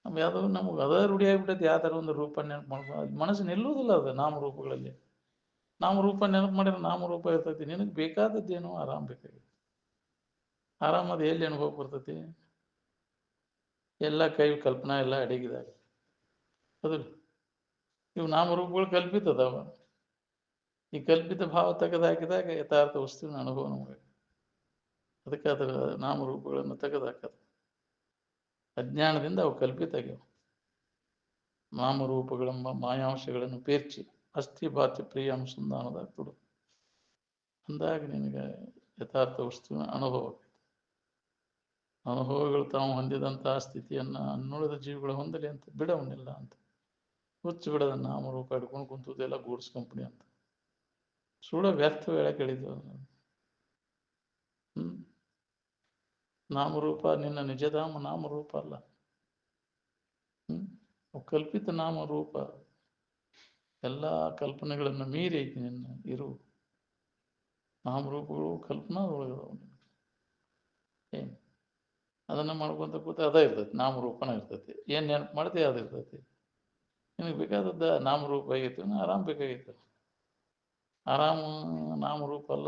ಯಾವ್ದೋ ನಮ್ಗೆ ಅದ ರೂಢಿ ಆಗ್ಬಿಟ್ಟೈತಿ ಯಾವ್ದಾರ ಒಂದು ರೂಪ ನೆನಪು ಮಾಡ್ಕೊಂಡು ಮನಸ್ಸು ನಿಲ್ಲುವುದಿಲ್ಲ ಅದು ನಾಮರೂಪಗಳಲ್ಲಿ ನಾಮರೂಪ ನೆನಪು ಮಾಡಿದ್ರೆ ನಾಮರೂಪ ಇರ್ತೈತಿ ನಿನಗೆ ಬೇಕಾದದ್ದೇನೋ ಆರಾಮ್ ಬೇಕಾಗಿದೆ ಆರಾಮದ ಎಲ್ಲಿ ಅನುಭವ ಬರ್ತೈತಿ ಎಲ್ಲ ಕೈ ಕಲ್ಪನಾ ಎಲ್ಲ ಅಡಗಿದಾಗ ಅದು ಇವು ನಾಮರೂಪಗಳು ಕಲ್ಪಿತದವ ಈ ಕಲ್ಪಿತ ಭಾವ ತೆಗೆದುಹಾಕಿದಾಗ ಯಥಾರ್ಥ ವಸ್ತುವಿನ ಅನುಭವ ನಮಗೆ ಅದಕ್ಕೆ ಅದರ ನಾಮರೂಪಗಳನ್ನು ತೆಗೆದುಹಾಕದು ಅಜ್ಞಾನದಿಂದ ಅವು ಕಲ್ಪಿತ ಆಗ್ಯಾವ ನಾಮರೂಪಗಳೆಂಬ ಮಾಯಾಂಶಗಳನ್ನು ಪೇರ್ಚಿ ಅಸ್ಥಿ ಭಾತಿ ಪ್ರಿಯ ಅನುಸಂಧಾನದಾಗ ಕೊಡು ಅಂದಾಗ ನಿನಗೆ ಯಥಾರ್ಥ ವಸ್ತುವಿನ ಅನುಭವ ಅನುಭವಗಳು ತಾವು ಹೊಂದಿದಂತಹ ಸ್ಥಿತಿಯನ್ನು ಅನ್ನುಳಿದ ಜೀವಿಗಳು ಹೊಂದಲಿ ಅಂತ ಬಿಡವನ್ನಿಲ್ಲ ಅಂತ ಹುಚ್ಚು ಬಿಡದ ನಾಮರೂಪ ಹಿಡ್ಕೊಂಡು ಕುಂತದೆಲ್ಲ ಗೂಡ್ಸ್ ಕಂಪ್ನಿ ಅಂತ ಸುಳ್ಳ ವ್ಯರ್ಥ ವೇಳೆ ಕಳಿತು ನಾಮರೂಪ ನಿನ್ನ ನಿಜಧಾಮ ನಾಮರೂಪ ಅಲ್ಲ ಕಲ್ಪಿತ ನಾಮರೂಪ ಎಲ್ಲ ಕಲ್ಪನೆಗಳನ್ನು ಮೀರಿ ಐತಿ ನಿನ್ನ ಇರು ನಾಮರೂಪಗಳು ಕಲ್ಪನಾ ಒಳಗದವ ಏನು ಅದನ್ನ ಮಾಡ್ಕೊಂತ ಕೂತ ಅದ ಇರ್ತೈತಿ ನಾಮರೂಪನ ಇರ್ತೈತಿ ಏನ್ ನೆನಪು ಮಾಡ್ತೀವಿ ಅದು ಇರ್ತೈತಿ ನಿನಗೆ ಬೇಕಾದದ್ದ ನಾಮರೂಪ ಆಗಿತ್ತು ಆರಾಮ್ ಬೇಕಾಗಿತ್ತು ಆರಾಮ ನಾಮರೂಪ ಅಲ್ಲ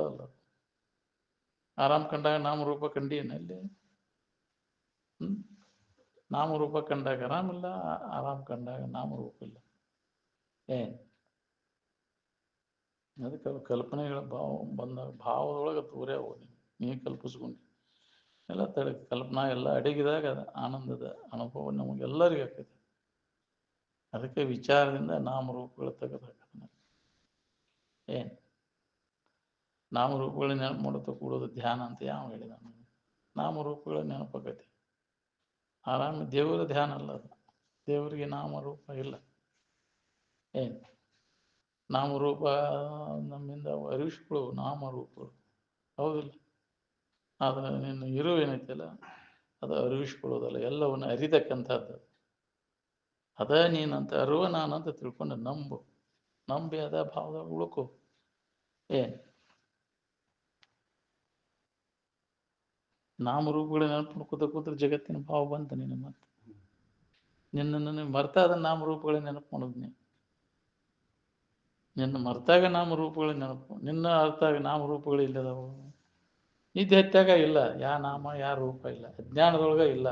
ಆರಾಮ್ ಕಂಡಾಗ ನಾಮರೂಪ ಕಂಡೀನಲ್ಲಿ ನಾಮರೂಪ ಕಂಡಾಗ ಆರಾಮಿಲ್ಲ ಆರಾಮ್ ಕಂಡಾಗ ನಾಮರೂಪ ಇಲ್ಲ ಏನ್ ಅದಕ್ಕೆ ಕಲ್ಪನೆಗಳ ಭಾವ ಬಂದಾಗ ಭಾವದೊಳಗೆ ತೋರೇ ಹೋಗಿ ನೀ ಕಲ್ಪಿಸ್ಕೊಂಡು ಎಲ್ಲ ಕಲ್ಪನಾ ಎಲ್ಲ ಅಡಗಿದಾಗ ಆನಂದದ ಅನುಭವ ನಮಗೆಲ್ಲರಿಗೂ ಆಗ್ತೈತಿ ಅದಕ್ಕೆ ವಿಚಾರದಿಂದ ನಾಮರೂಪಗಳು ತೆಗೆದಾಕ ಏನ್ ನಾಮರೂಪಗಳ ನೆನಪು ಮಾಡುತ್ತಾ ಕೂಡೋದು ಧ್ಯಾನ ಅಂತ ಯಾವ ಹೇಳಿದ ನಾಮರೂಪಗಳ ನೆನಪಾಗತಿ ಆರಾಮ ದೇವರ ಧ್ಯಾನ ಅಲ್ಲ ಅದು ದೇವರಿಗೆ ನಾಮರೂಪ ಇಲ್ಲ ಏನು ನಾಮರೂಪ ನಮ್ಮಿಂದ ಅರಿವಿಸ್ಗಳು ನಾಮರೂಪಗಳು ಹೌದಿಲ್ಲ ಆದರೆ ನಿನ್ನ ಇರುವೇನೈತಲ್ಲ ಅದು ಅರಿವಿಸ್ಕೊಳ್ಳೋದಲ್ಲ ಎಲ್ಲವನ್ನು ಅರಿತಕ್ಕಂಥದ್ದು ಅದ ನೀನಂತ ಅರುವ ನಾನಂತ ತಿಳ್ಕೊಂಡು ನಂಬಿ ಅದ ಭಾವದಾಗ ಉಳ್ಕೋ ಏನು ನಾಮರೂಪಗಳ ನೆನಪು ಕೂತ ಕೂತ್ರೆ ಜಗತ್ತಿನ ಭಾವ ಬಂತ ನಿನ್ನ ಮತ್ತೆ ನಿನ್ನನ್ನು ಮರ್ತಾದ ನಾಮರೂಪಗಳೇ ನೆನಪು ಮಾಡೋದು ನೀ. ನಿನ್ನ ಮರ್ತಾಗ ನಾಮರೂಪಗಳ ನೆನಪು, ನಿನ್ನ ಅರ್ಥಾಗ ನಾಮರೂಪಗಳು ಇಲ್ಲದವು. ನಿದ್ದೆ ಹತ್ತಾಗ ಇಲ್ಲ, ಯಾ ನಾಮ ಯಾ ರೂಪ ಇಲ್ಲ, ಅಜ್ಞಾನದೊಳಗ ಇಲ್ಲ,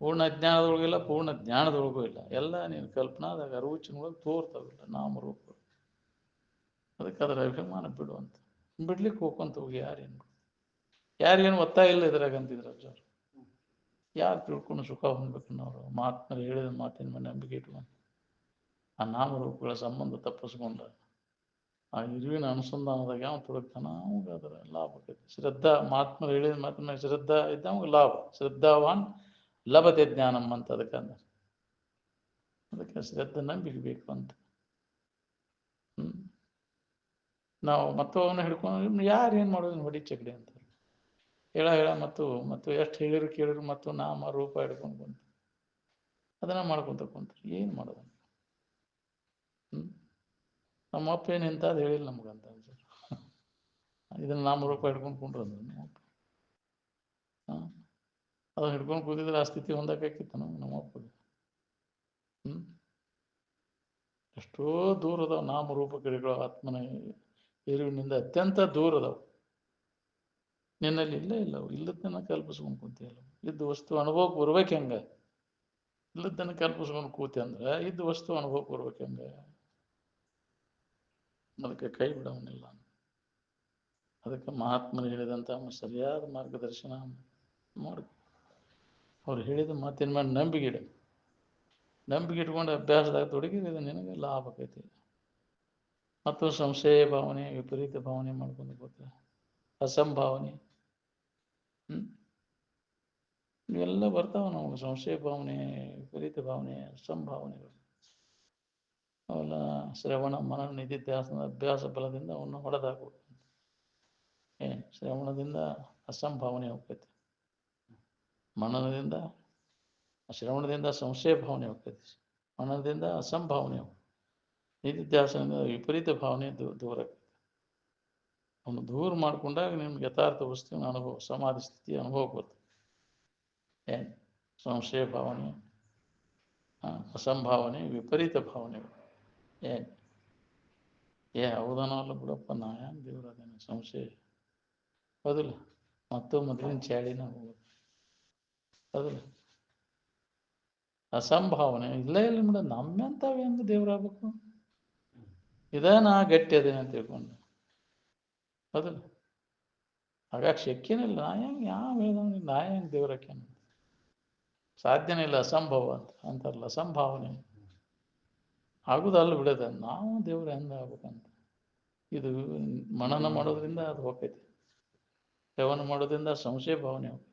ಪೂರ್ಣ ಅಜ್ಞಾನದೊಳಗಿಲ್ಲ, ಪೂರ್ಣ ಜ್ಞಾನದೊಳಗೂ ಇಲ್ಲ. ಎಲ್ಲ ನೀನು ಕಲ್ಪನಾದಾಗ ಅರುಚಿನೊಳಗೆ ತೋರ್ತಾವಿಲ್ಲ ನಾಮರೂಪಗಳು. ಅದಕ್ಕೆ ಅದರ ಅಭಿಮಾನ ಬಿಡುವಂತ, ಬಿಡ್ಲಿಕ್ಕೆ ಹೋಗ್ಕೊಂತ ಹೋಗಿ. ಯಾರೇನು ಒತ್ತಾಯ ಇಲ್ಲ ಇದ್ರಾಗ ಅಂತಿದ್ರು ಅಜ್ಜವ್ರು. ಯಾರು ತಿಳ್ಕೊಂಡು ಸುಖ ಹೊಂದ್ಬೇಕು ನಾವು ಮಾತನ್ನ ಹೇಳಿದ ಮಾತಿನ ಮೇಲೆ ನಂಬಿಕೆ ಇಟ್ಕೊಂಡು ಆ ನಾಮರೂಪಗಳ ಸಂಬಂಧ ತಪ್ಪಿಸ್ಕೊಂಡ ಆ ಇರುವಿನ ಅನುಸಂಧಾನದಾಗ ಯಾವ ತೊಡಗ್ತಾನ ಅವಾಗ ಅದರ ಲಾಭ ಆಕೈತಿ. ಶ್ರದ್ಧಾ ಮಾತ್ಮ ಹೇಳಿದ ಮಾತಿನ ಮೇಲೆ ಶ್ರದ್ಧಾ ಇದ್ದವಾಗ ಲಾಭ. ಶ್ರದ್ಧಾವಾನ್ ಲಭತೆ ಜ್ಞಾನಂ ಅಂತ ಅದಕ್ಕೆ ಶ್ರದ್ಧೆ ನಂಬಿಕೆ ಬೇಕು ಅಂತ. ನಾವು ಅವನ್ನ ಹಿಡ್ಕೊಂಡು ಯಾರು ಏನು ಮಾಡೋದು ಹೊಡಿ ಚಗಡಿ ಅಂತ ಹೇಳ ಮತ್ತು ಎಷ್ಟು ಹೇಳಿರು ಕೇಳಿರು ಮತ್ತು ನಾಮ ರೂಪ ಹಿಡ್ಕೊಂಡು ಕುಂತ ಅದನ್ನ ಮಾಡ್ಕೊಂತ ಕುಂತ್ರು ಏನು ಮಾಡೋದು. ನಮ್ಮ ಅಪ್ಪ ಏನು ಇಂಥದ್ದು ಹೇಳಿಲ್ಲ ನಮಗಂತ ಅನ್ಸರು. ಇದನ್ನ ನಾಮ ರೂಪ ಹಿಡ್ಕೊಂಡು ಕುಂಡ್ರು ಅಂದ್ರೆ ನಮ್ಮಪ್ಪ ಅದನ್ನ ಹಿಡ್ಕೊಂಡು ಕೂತಿದ್ರೆ ಆ ಸ್ಥಿತಿ ಹೊಂದಕ್ಕಾಕಿತ್ತು ನಮ್ಮಪ್ಪಗೆ. ಎಷ್ಟೋ ದೂರದ ನಾಮರೂಪ ಗಿಡಗಳು ಆತ್ಮನ ಇರುವಿನಿಂದ ಅತ್ಯಂತ ದೂರದವು. ನಿನ್ನಲ್ಲಿ ಇಲ್ಲ ಇಲ್ಲದನ್ನ ಕಲ್ಪಿಸ್ಕೊಂಡು ಕೂತಿಯಲ್ಲ. ಇದ್ದು ವಸ್ತು ಅನುಭವಕ್ಕೆ ಬರ್ಬೇಕು ಹೆಂಗ? ಇಲ್ಲದನ್ನ ಕಲ್ಪಿಸ್ಕೊಂಡು ಕೂತಿ ಅಂದ್ರೆ ಇದ್ದು ವಸ್ತು ಅನುಭವಕ್ಕೆ ಬರ್ಬೇಕು ಹೆಂಗ? ಅದಕ್ಕೆ ಕೈ ಬಿಡವನಿಲ್ಲ. ಅದಕ್ಕೆ ಮಹಾತ್ಮರು ಹೇಳಿದಂತ ಸರಿಯಾದ ಮಾರ್ಗದರ್ಶನ ಮಾಡು. ಅವ್ರು ಹೇಳಿದ ಮಾತಿನ ಮೇಲೆ ನಂಬಿಕೆ ಇಟ್ಕೊಂಡು ಅಭ್ಯಾಸದಾಗ ತೊಡಗಿದ್ರೆ ನಿನಗೆ ಲಾಭ ಆಕೈತಿ. ಮತ್ತು ಸಂಶಯ ಭಾವನೆ, ವಿಪರೀತ ಭಾವನೆ ಮಾಡ್ಕೊಂಡು ಕೂತ ಅಸಂಭಾವನೆ ಇವೆಲ್ಲ ಬರ್ತಾವ ನಮಗೆ. ಸಂಶಯ ಭಾವನೆ, ವಿಪರೀತ ಭಾವನೆ, ಅಸಂಭಾವನೆಗಳು ಅವೆಲ್ಲ ಶ್ರವಣ ಮನನ ನಿಧಿಧ್ಯಾಸನ ಅಭ್ಯಾಸ ಬಲದಿಂದ ಅವನ್ನ ಹೊಡೆದಾಕಬೇಕು. ಶ್ರವಣದಿಂದ ಅಸಂಭಾವನೆ ಹೋಗ್ತೈತಿ, ಶ್ರವಣದಿಂದ ಸಂಶಯ ಭಾವನೆ ಹೋಗ್ತೈತಿ, ಮನನದಿಂದ ಅಸಂಭಾವನೆ ಹೋಗ್ತೈತಿ, ನಿಧಿಧ್ಯಾಸನದಿಂದ ವಿಪರೀತ ಭಾವನೆ ದೂರ ಆಗ್ತೈತಿ. ಅವನು ದೂರ ಮಾಡ್ಕೊಂಡಾಗ ನಿಮ್ಗೆ ಯಥಾರ್ಥ ವಸ್ತುವಿನ ಅನುಭವ, ಸಮಾಧಿ ಸ್ಥಿತಿ ಅನುಭವ ಬರ್ತದೆ. ಸಂಶಯ ಭಾವನೆ, ಅಸಂಭಾವನೆ, ವಿಪರೀತ ಭಾವನೆಗಳು ಹೌದನೋ ಅಲ್ಲ ಬಿಡಪ್ಪ, ನಾ ಹೆಂಗೆ ದೇವ್ರದೇನೆ ಸಂಶಯ ಹೌದಿಲ್ಲ. ಮತ್ತು ಮೊದಲಿನ ಚಾಳಿನ ಹೋಗೋದು ಹೌದಿಲ್ಲ. ಅಸಂಭಾವನೆ ಇಲ್ಲ ಮೇಡ ನಮ್ಮೆಂತಾವ ಹೆಂಗೆ ದೇವ್ರಾಗಬೇಕು, ನಾ ಗಟ್ಟಿ ಅದೇನೆ ಅಂತ ತಿಳ್ಕೊಂಡು ಹೌದಿಲ್ಲ. ಹಾಗಾಗಿ ಶಕ್ಯನಿಲ್ಲ. ನಾ ಹೆಂಗೆ ಯಾವ ಹೇಳ್ದಂಗೆ ನಾ ಹೆಂಗೆ ದೇವ್ರಾಕ್ಯಾನ ಸಾಧ್ಯನೇ ಇಲ್ಲ. ಅಸಂಭವ ಅಂತಾರಲ್ಲ, ಅಸಂಭಾವನೆ ಆಗುದಲ್ಲ ಬಿಡದ. ನಾವು ದೇವ್ರ ಹೆಂಗ ಆಗ್ಬೇಕಂತ ಇದು ಮನನ ಮಾಡೋದ್ರಿಂದ ಅದು ಹೋಗ್ತೈತಿ. ಶ್ರವಣ ಮಾಡೋದ್ರಿಂದ ಸಂಶಯ ಭಾವನೆ ಹೋಗ್ತೈತಿ.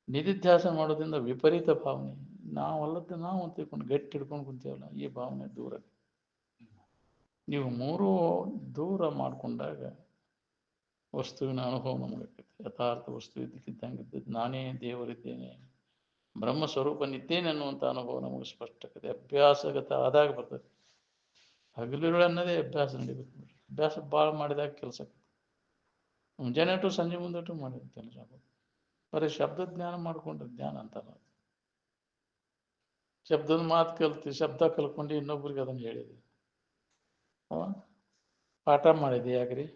ನಿಧಿಧ್ಯಾಸನ ಮಾಡೋದ್ರಿಂದ ವಿಪರೀತ ಭಾವನೆ, ನಾವಲ್ಲದ ನಾವು ಅಂತ ತಿಳ್ಕೊಂಡು ಗಟ್ಟಿ ಹಿಡ್ಕೊಂಡು ಕುಂತೀವಲ್ಲ, ಈ ಭಾವನೆ ದೂರ. ನೀವು ಮೂರೂ ದೂರ ಮಾಡ್ಕೊಂಡಾಗ ವಸ್ತುವಿನ ಅನುಭವ ನಮಗಾಗ್ತೈತಿ. ಯಥಾರ್ಥ ವಸ್ತು ಇದ್ದಕ್ಕಿದ್ದಂಗಿದ್ದದ್ದು ನಾನೇ ದೇವರಿದ್ದೇನೆ, ಬ್ರಹ್ಮ ಸ್ವರೂಪನಿದ್ದೇನೆ ಅನ್ನುವಂಥ ಅನುಭವ ನಮಗೆ ಸ್ಪಷ್ಟ ಆಗ್ತದೆ. ಅಭ್ಯಾಸಗತ ಆದಾಗ ಬರ್ತದೆ. ಹಗಲಿರುಳು ಅನ್ನೋದೇ ಅಭ್ಯಾಸ ನಡಿಬೇಕು. ಅಭ್ಯಾಸ ಭಾಳ ಮಾಡಿದಾಗ ಕೆಲಸ ಆಗ್ತದೆ. ಮುಂಜಾನೆ ಟು ಸಂಜೆ ಮುಂದಟು ಮಾಡಿದ ಕೆಲಸ ಆಗೋದು. ಬರೀ ಶಬ್ದ ಜ್ಞಾನ ಮಾಡ್ಕೊಂಡ್ರೆ ಜ್ಞಾನ ಅಂತಲ್ಲ. ಶಬ್ದದ ಮಾತು ಕಲ್ತು ಶಬ್ದ ಕಲ್ಕೊಂಡು ಇನ್ನೊಬ್ರಿಗೆ ಅದನ್ನು ಹೇಳಿದೆ, ಪಾಠ ಮಾಡಿದೆ, ಯಾಕ್ರಿ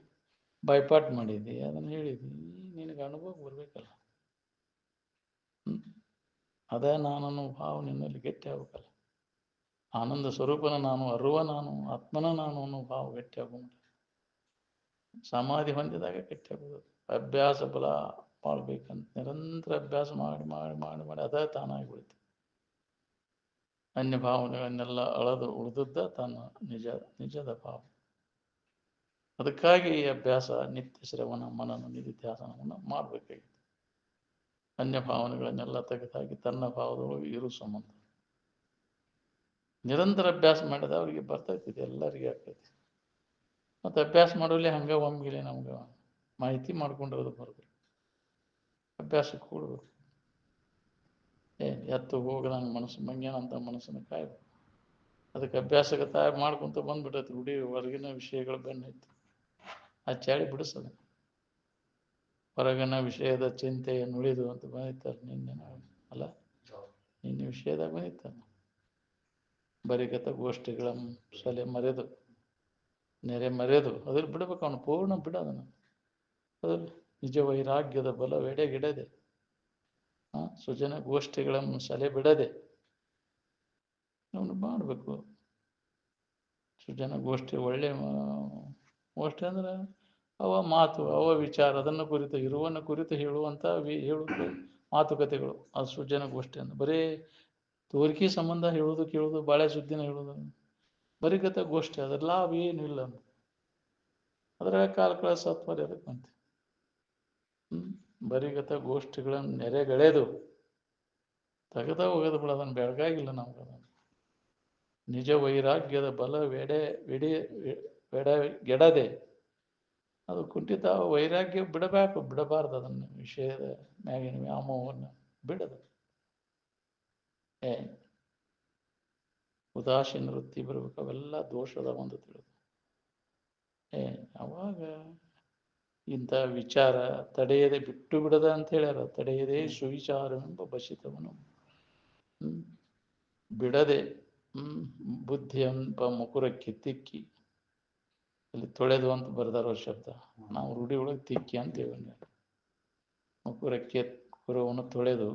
ಬೈಪಾಠ ಮಾಡಿದ್ದಿ, ಅದನ್ನು ಹೇಳಿದ್ದಿ, ನಿನಗೆ ಅನುಭವ ಬರ್ಬೇಕಲ್ಲ. ಅದೇ ನಾನನ್ನು ಭಾವ ನಿನ್ನಲ್ಲಿ ಗಟ್ಟಿ ಆಗ್ಬೇಕಲ್ಲ. ಆನಂದ ಸ್ವರೂಪನ ನಾನು, ಅರುವ ನಾನು, ಆತ್ಮನ ನಾನು ಅನ್ನೋ ಭಾವ ಗಟ್ಟಿ ಆಗೋದು. ಸಮಾಧಿ ಹೊಂದಿದಾಗ ಗಟ್ಟಿ ಆಗೋದು. ಅಭ್ಯಾಸ ಬಲ ಮಾಡ್ಬೇಕಂತ ನಿರಂತರ ಅಭ್ಯಾಸ ಮಾಡಿ ಮಾಡಿ ಮಾಡಿ ಮಾಡಿ ಅದೇ ತಾನಾಗಿ ಬಿಡುತ್ತೆ. ಅನ್ಯ ಭಾವನೆಗಳನ್ನೆಲ್ಲ ಅಳದು ಉಳಿದದ್ದ ತನ್ನ ನಿಜದ ಭಾವ. ಅದಕ್ಕಾಗಿ ಈ ಅಭ್ಯಾಸ ನಿತ್ಯ ಶ್ರವಣ ಮನನ ನಿಧಿಧ್ಯಾಸನವನ್ನು ಮಾಡಬೇಕಾಗಿತ್ತು. ಅನ್ಯ ಭಾವನೆಗಳನ್ನೆಲ್ಲ ತೆಗೆದಾಗಿ ತನ್ನ ಭಾವದೊಳಗೆ ಇರು ಸಂಬಂಧ ನಿರಂತರ ಅಭ್ಯಾಸ ಮಾಡಿದ ಅವರಿಗೆ ಬರ್ತೈತಿ. ಎಲ್ಲರಿಗೆ ಆಗ್ತೈತಿ. ಮತ್ತು ಅಭ್ಯಾಸ ಮಾಡೋಲ್ಲಿ ಹಂಗೆ ಒಮ್ಗಿಲೆ ನಮ್ಗೆ ಮಾಹಿತಿ ಮಾಡ್ಕೊಂಡಿರೋದು ಬರೋದು. ಅಭ್ಯಾಸ ಕೂಡಬೇಕು. ಎತ್ತು ಹೋಗದಂಗೆ ಮನಸ್ಸು ಮಂಗ್ಯಾನಂತ ಮನಸ್ಸನ್ನು ಕಾಯ್ಬೇಕು. ಅದಕ್ಕೆ ಅಭ್ಯಾಸಗತ ಮಾಡ್ಕೊಂತ ಬಂದ್ಬಿಟ್ಟೈತಿ. ರೂಢಿ ಹೊರಗಿನ ವಿಷಯಗಳು ಬೆನ್ನೈತಿ. ಆ ಚಾಳಿ ಬಿಡಿಸೋದು. ಹೊರಗಿನ ವಿಷಯದ ಚಿಂತೆಯನ್ನು ಉಳಿದು ಅಂತ ಬಂದಿರ್ತಾರೆ ನಿನ್ನೆ ಅಲ್ಲ. ಇನ್ನು ವಿಷಯದಾಗ ಬಂದಿತ್ತ ಬರಿಗತ ಗೋಷ್ಠಿಗಳ ಸಲೆ ಮರೆದು ನೆರೆ ಮರೆದು ಅದ್ರ ಬಿಡ್ಬೇಕು, ಅವನು ಪೂರ್ಣ ಬಿಡೋದನ್ನು. ಅದ್ರ ನಿಜ ವೈರಾಗ್ಯದ ಬಲವೆಡೆಗಿಡದೆ ಸುಜನ ಗೋಷ್ಠಿಗಳ ಸಲೆ ಬಿಡದೆ ಅವನು ಮಾಡಬೇಕು. ಸುಜನ ಗೋಷ್ಠಿ ಒಳ್ಳೆ ಗೋಷ್ಠಿ ಅಂದ್ರೆ ಅವ ಮಾತು, ಅವ ವಿಚಾರ, ಅದನ್ನು ಕುರಿತು ಇರುವನ್ನು ಕುರಿತು ಹೇಳುವಂಥ ಹೇಳುವುದು ಮಾತುಕತೆಗಳು. ಅದು ಸುಜನ ಗೋಷ್ಠಿ ಅಂದ್ರೆ ಬರೀ ತೋರಿಕೆ ಸಂಬಂಧ ಹೇಳುವುದು ಕೇಳುವುದು, ಬಾಳೆ ಸುದ್ದಿನ ಹೇಳುವುದು ಬರಿಗತ ಗೋಷ್ಠಿ. ಅದ್ರ ಲಾಭ ಏನು ಇಲ್ಲ ಅಂತ ಅದ್ರಾಗ ಕಾಲ ಸತ್ವರ ಅದಕ್ಕೆ ಬಂತೆ. ಬರಿಗತ ಗೋಷ್ಠಿಗಳನ್ನು ನೆರೆಗಳೆದು ತೆಗೆದ ಹೋಗೋದು ಬಿಡ, ಅದನ್ನು ಬೆಳಗಾಗಿಲ್ಲ ನಮ್ಗೆ. ಅದನ್ನು ನಿಜ ವೈರಾಗ್ಯದ ಗೆಡದೆ ಅದು ಕುಂಠಿತ ವೈರಾಗ್ಯ ಬಿಡಬೇಕು, ಬಿಡಬಾರ್ದು. ಅದನ್ನು ವಿಷಯದ ಮ್ಯಾಗಿನ ವ್ಯಾಮೋಹವನ್ನು ಬಿಡದು. ಉದಾಸೀನ ವೃತ್ತಿ ಬರಬೇಕು, ಅವೆಲ್ಲ ದೋಷದ ಒಂದು ತಿಳಿದು. ಅವಾಗ ಇಂಥ ವಿಚಾರ ತಡೆಯದೆ ಬಿಟ್ಟು ಬಿಡದ ಅಂತ ಹೇಳ್ಯಾರ. ತಡೆಯದೆ ಸುವಿಚಾರವೆಂಬ ಬಸಿತವನು ಬಿಡದೆ ಬುದ್ಧಿಯೆಂಬ ಮುಕುರಕ್ಕೆ ತಿಕ್ಕಿ, ಅಲ್ಲಿ ತೊಳೆದು ಅಂತ ಬರ್ದಾರೋ ಶಬ್ದ, ನಾವು ರೂಢಿ ಒಳಗೆ ತಿಕ್ಕಿ ಅಂತೇವೆ. ಮುಕುರಕ್ಕೆ ಕುರವನ್ನು ತೊಳೆದು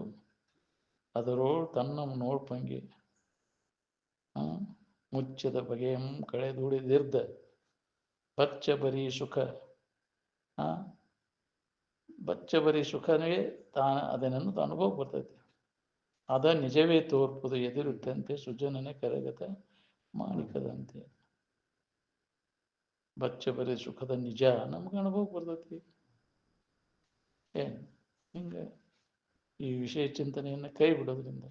ಅದರೊಳು ತನ್ನ ನೋಡ್ಪಂಗಿ ಮುಚ್ಚದ ಬಗೆಯಂ ಕಳೆದುಳಿದಿರ್ದ ಬಚ್ಚ ಬರೀ ಸುಖ ಬಚ್ಚ ಬರೀ ಸುಖನೇ ಅದನ್ನು ಅನುಭವ ಬರ್ತೈತಿ. ಅದ ನಿಜವೇ ತೋರ್ಪುದು ಎದುರಿಟ್ಟಂತೆ ಸುಜನನೇ ಕರಗತ ಮಾಣಿಕದಂತೆ. ಬಚ್ಚ ಬರೀ ಸುಖದ ನಿಜ ನಮ್ಗೆ ಅನುಭವ ಬರ್ತೈತಿ. ಹಿಂಗ ಈ ವಿಷಯ ಚಿಂತನೆಯನ್ನು ಕೈ ಬಿಡೋದ್ರಿಂದ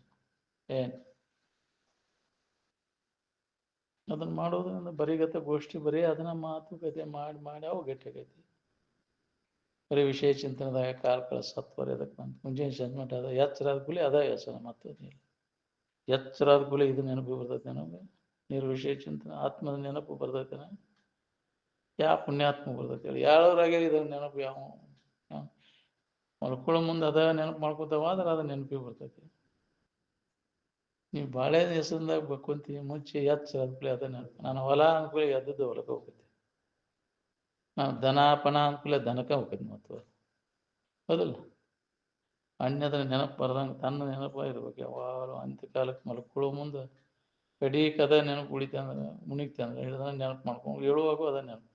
ಅದನ್ನ ಮಾಡೋದ್ರಿಂದ ಬರಿಗತ ಗೋಷ್ಠಿ ಬರೀ ಅದನ್ನ ಮಾತುಕತೆ ಮಾಡಿ ಮಾಡಿ ಅವು ಗಟ್ಟಿಯಾಗೈತಿ. ಬರೀ ವಿಷಯ ಚಿಂತನೆದಾಗ ಕಾಲ ಸತ್ವರ ಅದಕ್ಕೆ ಬಂತು. ಮುಂಜಾನೆ ಸಂಜೆ ಅದ ಎಚ್ಚರಾದ ಕೂಲಿ ಅದ ಯೋಚನೆ, ಮತ್ತೊಂದಿಲ್ಲ. ಎಚ್ಚರಾದ ಕೂಲಿ ಇದು ನೆನಪು ಬರ್ತೈತೆ ನಮಗೆ. ವಿಷಯ ಚಿಂತನೆ ಆತ್ಮದ ನೆನಪು ಬರ್ತೈತೆನ, ಯಾವ ಪುಣ್ಯಾತ್ಮ ಬರ್ತೈತಿ ಹೇಳಿ. ಯಾವ್ರಾಗ್ಯಾರ ಇದ್ರ ನೆನಪು ಯಾವ ಮಲ್ಕೊಳ್ಳೋ ಮುಂದೆ ಅದ ನೆನಪು ಮಾಡ್ಕೊತಾವಾದ್ರೆ ಅದ ನೆನಪಿ ಬರ್ತೈತಿ. ನೀವು ಬಾಳೆ ಹೆಸರಿದಾಗ ಬಕ್ಕೊಂತೀವಿ, ಮುಂಚೆ ಎಚ್ಚರ ಅನ್ಕೂಲಿ ಅದ ನೆನಪು. ನಾನು ಹೊಲ ಅನ್ಕೂಲಿ ಎದ್ದದ್ದು ಹೊಲಕ್ಕೆ ಹೋಗ್ತೈತಿ, ನಾನು ದನ ಪನ ಅನ್ಕೂಲ ದನಕ್ಕೆ ಹೋಗ್ತೈತಿ. ಮತ್ತು ಹೌದಲ್ಲ, ಅನ್ಯದ ನೆನಪು ಬರ್ದಂಗೆ ತನ್ನ ನೆನಪ ಇರ್ಬೇಕು ಯಾವಾಗಲೂ. ಅಂತ್ಯಕಾಲಕ್ಕೆ ಮಲ್ಕೊಳ್ಳೋ ಮುಂದೆ ಕಡೀಕ್ ಅದ ನೆನಪು ಉಳಿತೆ ಅಂದ್ರೆ ಮುನಿಗ್ತೆ ಅಂದ್ರೆ ಹಿಡ್ದ ನೆನಪು ಮಾಡ್ಕೊಂಡು ಹೇಳುವಾಗೂ ಅದ ನೆನಪು.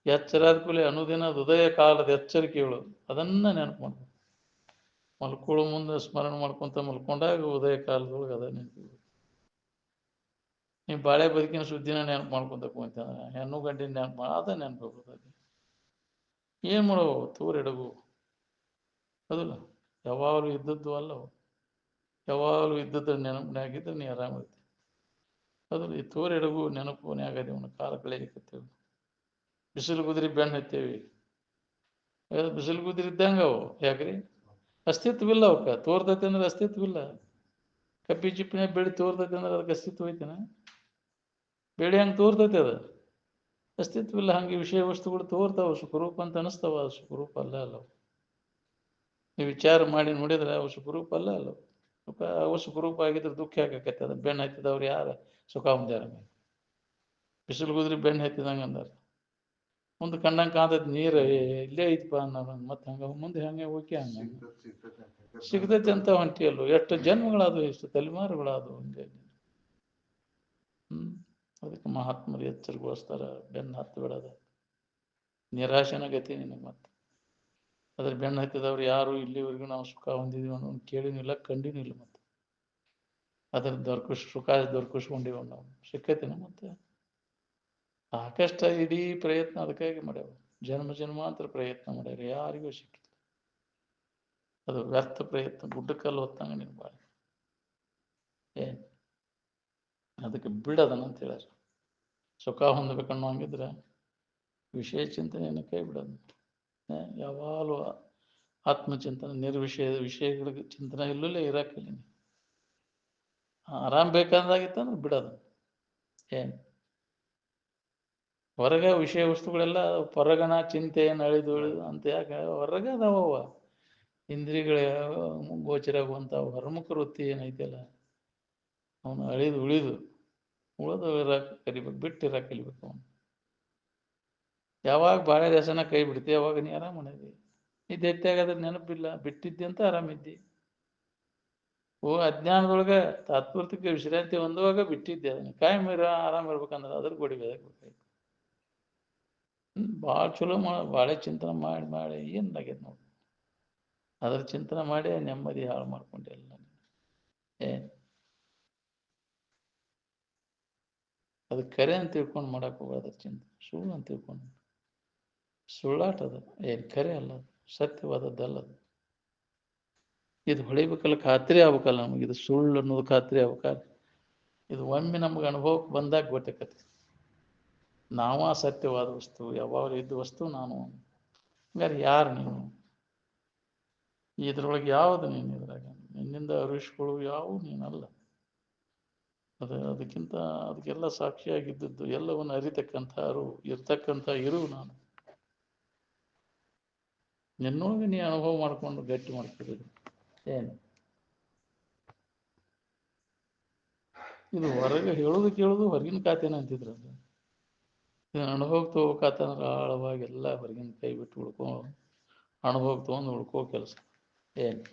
ಎಚ್ಚರಾದ ಕೂಲಿ ಅನುದಿನ ಹೃದಯ ಕಾಲದ ಎಚ್ಚರಿಕೆ ಹೇಳು, ಅದನ್ನ ನೆನಪು ಮಾಡ್ಬೇಕು. ಮಲ್ಕೊಳ್ಳೋ ಮುಂದೆ ಸ್ಮರಣೆ ಮಾಡ್ಕೊಂತ ಮಲ್ಕೊಂಡಾಗ ಉದಯ ಕಾಲದೊಳಗೆ ಅದ ನೆನಪು. ನೀವು ಬಾಳೆ ಬದುಕಿನ ಸುದ್ದಿನ ನೆನಪು ಮಾಡ್ಕೊಂತ ಕುಂತ ಹೆಣ್ಣು ಗಂಡಿನ ನೆನಪು ಅದ ನೆನಪು ಬರ್ತದೆ. ಏನು ಮಾಡೋ ತೂರೆಡಗು ಅದಲ್ಲ, ಯಾವಾಗಲೂ ಇದ್ದದ್ದು ಅಲ್ಲವು. ಯಾವಾಗಲೂ ಇದ್ದದ್ದು ನೆನಪಿನಾಗಿದ್ರೆ ನೀ ಆರಾಮೈತಿ. ಅದಲ್ಲ, ಈ ತೂರೆಡಗು ನೆನಪುನ್ಯಾಗದೆ ಅವನ ಕಾಲ ಕಳೆಯಲಿಕ್ಕತ್ತೇವೆ. ಬಿಸಿಲು ಕುದುರಿ ಬೆನ್ನು ಹತ್ತೇವಿ, ಬಿಸಿಲು ಕುದುರಿ ಇದ್ದಂಗೆ ಅವು. ಯಾಕ್ರಿ ಅಸ್ತಿತ್ವವಿಲ್ಲ ಅವಕ್ಕೆ. ತೋರ್ತೈತೆ ಅಂದ್ರೆ ಅಸ್ತಿತ್ವವಿಲ್ಲ. ಕಪ್ಪಿ ಚಿಪ್ಪಿನ ಬೆಳಿ ತೋರ್ತೈತೆ ಅಂದ್ರೆ ಅದಕ್ಕೆ ಅಸ್ತಿತ್ವ ಐತೆನ? ಬೆಳಿ ಹಂಗೆ ತೋರ್ತೈತೆ, ಅದು ಅಸ್ತಿತ್ವವಿಲ್ಲ. ಹಂಗೆ ವಿಷಯ ವಸ್ತುಗಳು ತೋರ್ತಾವ, ಸುಖರೂಪ ಅಂತ ಅನಿಸ್ತಾವ. ಅದು ಸುಖರೂಪ ಅಲ್ಲ ಅಲ್ಲವು. ನೀವು ವಿಚಾರ ಮಾಡಿ ನೋಡಿದ್ರೆ ಅವು ಸುಖರೂಪ ಅಲ್ಲ ಅಲ್ಲವು. ಅವು ಸುಖರೂಪ ಆಗಿದ್ರೆ ದುಃಖ ಯಾಕೈತೆ? ಅದು ಬೆನ್ನು ಹತ್ತಿದವ್ರು ಯಾರು ಸುಖ ಹೊಂದ್ಯಾರ? ಬಿಸಿಲು ಕುದುರಿ ಬೆನ್ನು ಹತ್ತಿದಂಗೆ ಅಂದಾರ. ಮುಂದೆ ಕಂಡಂಗೆ ಕಾಂತೈತಿ ನೀರು ಇಲ್ಲೇ ಐತಪ್ಪ ಅನ್ನೋದು. ಮತ್ತೆ ಹಂಗೆ ಮುಂದೆ ಹಂಗೆ ಹೋಗಿ ಹಂಗೆ ಸಿಗ್ತೈತಿ ಅಂತ ಹೊಂಟಿಯಲ್ಲೋ. ಎಷ್ಟು ಜನ್ಮಗಳಾದವು, ಎಷ್ಟು ತಲೆಮಾರುಗಳಾದವು ಹಿಂಗೆ. ಅದಕ್ಕೆ ಮಹಾತ್ಮರು ಎಚ್ಚರಿಗೋಸ್ಕರ ಬೆನ್ನು ಹತ್ತಿ ಬಿಡೋದು. ನಿರಾಶನ ಗತಿ ನಿನಗೆ. ಮತ್ತೆ ಅದ್ರ ಬೆನ್ನು ಹತ್ತಿದವ್ರು ಯಾರು ಇಲ್ಲಿವರೆಗೂ ನಾವು ಸುಖ ಹೊಂದಿದೀವಿ ಅನ್ನೋದು ಕೇಳಿನಿಲ್ಲ, ಕಂಡಿನೂ ಇಲ್ಲ. ಮತ್ತೆ ಅದ್ರ ಸುಖ ದೊರಕಿಸ್ಕೊಂಡಿವ ನಾವು, ಸಿಕ್ಕೈತಿನ? ಮತ್ತೆ ಸಾಕಷ್ಟ ಇಡೀ ಪ್ರಯತ್ನ ಅದಕ್ಕಾಗಿ ಮಾಡ್ಯಾವ. ಜನ್ಮ ಜನ್ಮಾಂತರ ಪ್ರಯತ್ನ ಮಾಡ್ಯಾರ, ಯಾರಿಗೂ ಸಿಕ್ಕಿಲ್ಲ. ಅದು ವ್ಯರ್ಥ ಪ್ರಯತ್ನ, ಗುಡ್ಡಕ್ಕಲ್ಲಿ ಹೊತ್ತಂಗ ನೀನು ಬಾಳ. ಅದಕ್ಕೆ ಬಿಡೋದನ್ನಂತ ಹೇಳ್ಯಾರ. ಸುಖ ಹೊಂದಬೇಕನ್ನೋ ಹಂಗಿದ್ರೆ ವಿಷಯ ಚಿಂತನೆಯನ್ನು ಕೈ ಬಿಡೋದು. ಯಾವಾಗಲೂ ಆತ್ಮಚಿಂತನೆ, ವಿಷಯಗಳಿಗೆ ಚಿಂತನೆ ಇಲ್ಲೇ ಇರಾಕಿಲ್ಲ. ಆರಾಮ್ ಬೇಕಾದಾಗಿತ್ತಂದ್ರೆ ಬಿಡೋದು. ಹೊರಗ ವಿಷಯ ವಸ್ತುಗಳೆಲ್ಲ ಹೊರಗನ ಚಿಂತೆ ನಳಿದು ಅಂತ ಯಾಕೆ ಹೊರಗ ಅದಾವ. ಇಂದ್ರಿಯಗಳ ಗೋಚರ ಆಗುವಂಥ ಹೊರಮುಖ ವೃತ್ತಿ ಏನೈತಿಲ್ಲ ಅವನು ಅಳಿದು ಉಳಿದು ಇರಾಕ ಕಲಿಬೇಕು, ಬಿಟ್ಟಿರಾಕ ಕಲಿಬೇಕು. ಅವನು ಯಾವಾಗ ಬಾಳೆ ದೇಶನ ಕೈ ಬಿಡ್ತಿ ಅವಾಗ ನೀ ಆರಾಮದಿ. ನೀ ದೈತ್ಯಾಗಾದ್ರೆ ನೆನಪಿಲ್ಲ, ಬಿಟ್ಟಿದ್ದಿ ಅಂತ ಆರಾಮಿದ್ದಿ. ಅಜ್ಞಾನದೊಳಗೆ ತಾತ್ಪೂರ್ತಿಕ ವಿಶ್ರಾಂತಿ ಹೊಂದುವಾಗ ಬಿಟ್ಟಿದ್ದೆ. ಅದನ್ನ ಕಾಯಂ ಆರಾಮ ಇರ್ಬೇಕಂದ್ರೆ ಅದ್ರ ಗೋಡಿ ಬೆದಕ್ಬೇಕಾಯ್ತು. ಭಾಳ ಚಲೋ ಬಾಳೆ ಚಿಂತನೆ ಮಾಡಿ ಮಾಡಿ ಏನಾಗೈತೆ ನೋಡಿ. ಅದ್ರ ಚಿಂತನೆ ಮಾಡಿ ನೆಮ್ಮದಿ ಹಾಳು ಮಾಡ್ಕೊಂಡೆ ಎಲ್ಲ. ಅದು ಕರೆ ಅಂತ ತಿಳ್ಕೊಂಡು ಮಾಡಕ್ ಹೋಗ. ಅದ್ರ ಚಿಂತೆ ಸುಳ್ಳು ಅಂತ ತಿಳ್ಕೊಂಡು ಸುಳ್ಳಾಟದ ಕರೆ ಅಲ್ಲ, ಸತ್ಯವಾದದ್ದಲ್ಲದು. ಇದು ಹೊಳಿಬೇಕಲ್ಲ, ಖಾತ್ರಿ ಆಗ್ಬೇಕಲ್ಲ ನಮಗೆ. ಇದು ಸುಳ್ಳು ಅನ್ನೋದು ಖಾತ್ರಿ ಆಗ್ಬೇಕಲ್ಲ. ಇದು ಒಮ್ಮೆ ನಮ್ಗೆ ಅನುಭವಕ್ಕೆ ಬಂದಾಗ ಗೊತ್ತಾಕತಿ ನಾವ ಸತ್ಯವಾದ ವಸ್ತು, ಯಾವಾಗ ಇದ್ದ ವಸ್ತು ನಾನು. ಹಂಗಾರೆ ಯಾರು ನೀನು? ಇದ್ರೊಳಗೆ ಯಾವುದು ನೀನು? ಇದ್ರಾಗ ನಿನ್ನಿಂದ ಅರಿವಿಸ್ಗಳು ಯಾವು ನೀನಲ್ಲ. ಅದಕ್ಕೆಲ್ಲ ಸಾಕ್ಷಿಯಾಗಿದ್ದದ್ದು ಎಲ್ಲವನ್ನು ಅರಿತಕ್ಕಂಥ ಇರ್ತಕ್ಕಂಥ ನಾನು. ನಿನ್ನೊಳಗೆ ನೀ ಅನುಭವ ಮಾಡ್ಕೊಂಡು ಗಟ್ಟಿ ಮಾಡ್ಕೊಬೇಕು. ಏನು ಇದು ಹೊರಗೆ ಹೇಳೋದು ಕೇಳೋದು ಹೊರಗಿನ ಖಾತೆನ ಅಂತಿದ್ರು. ಅದು ಇದನ್ನ ಅನುಭವಕ್ಕೆ ತಗೋಬೇಕಂದ್ರೆ ಆಳವಾಗಿ ಎಲ್ಲ ಹೊರಗಿನ ಕೈ ಬಿಟ್ಟು ಅನುಭವಕ್ಕೆ ತಗೊಂಡು ಉಳ್ಕೋ ಕೆಲಸ. ಏನು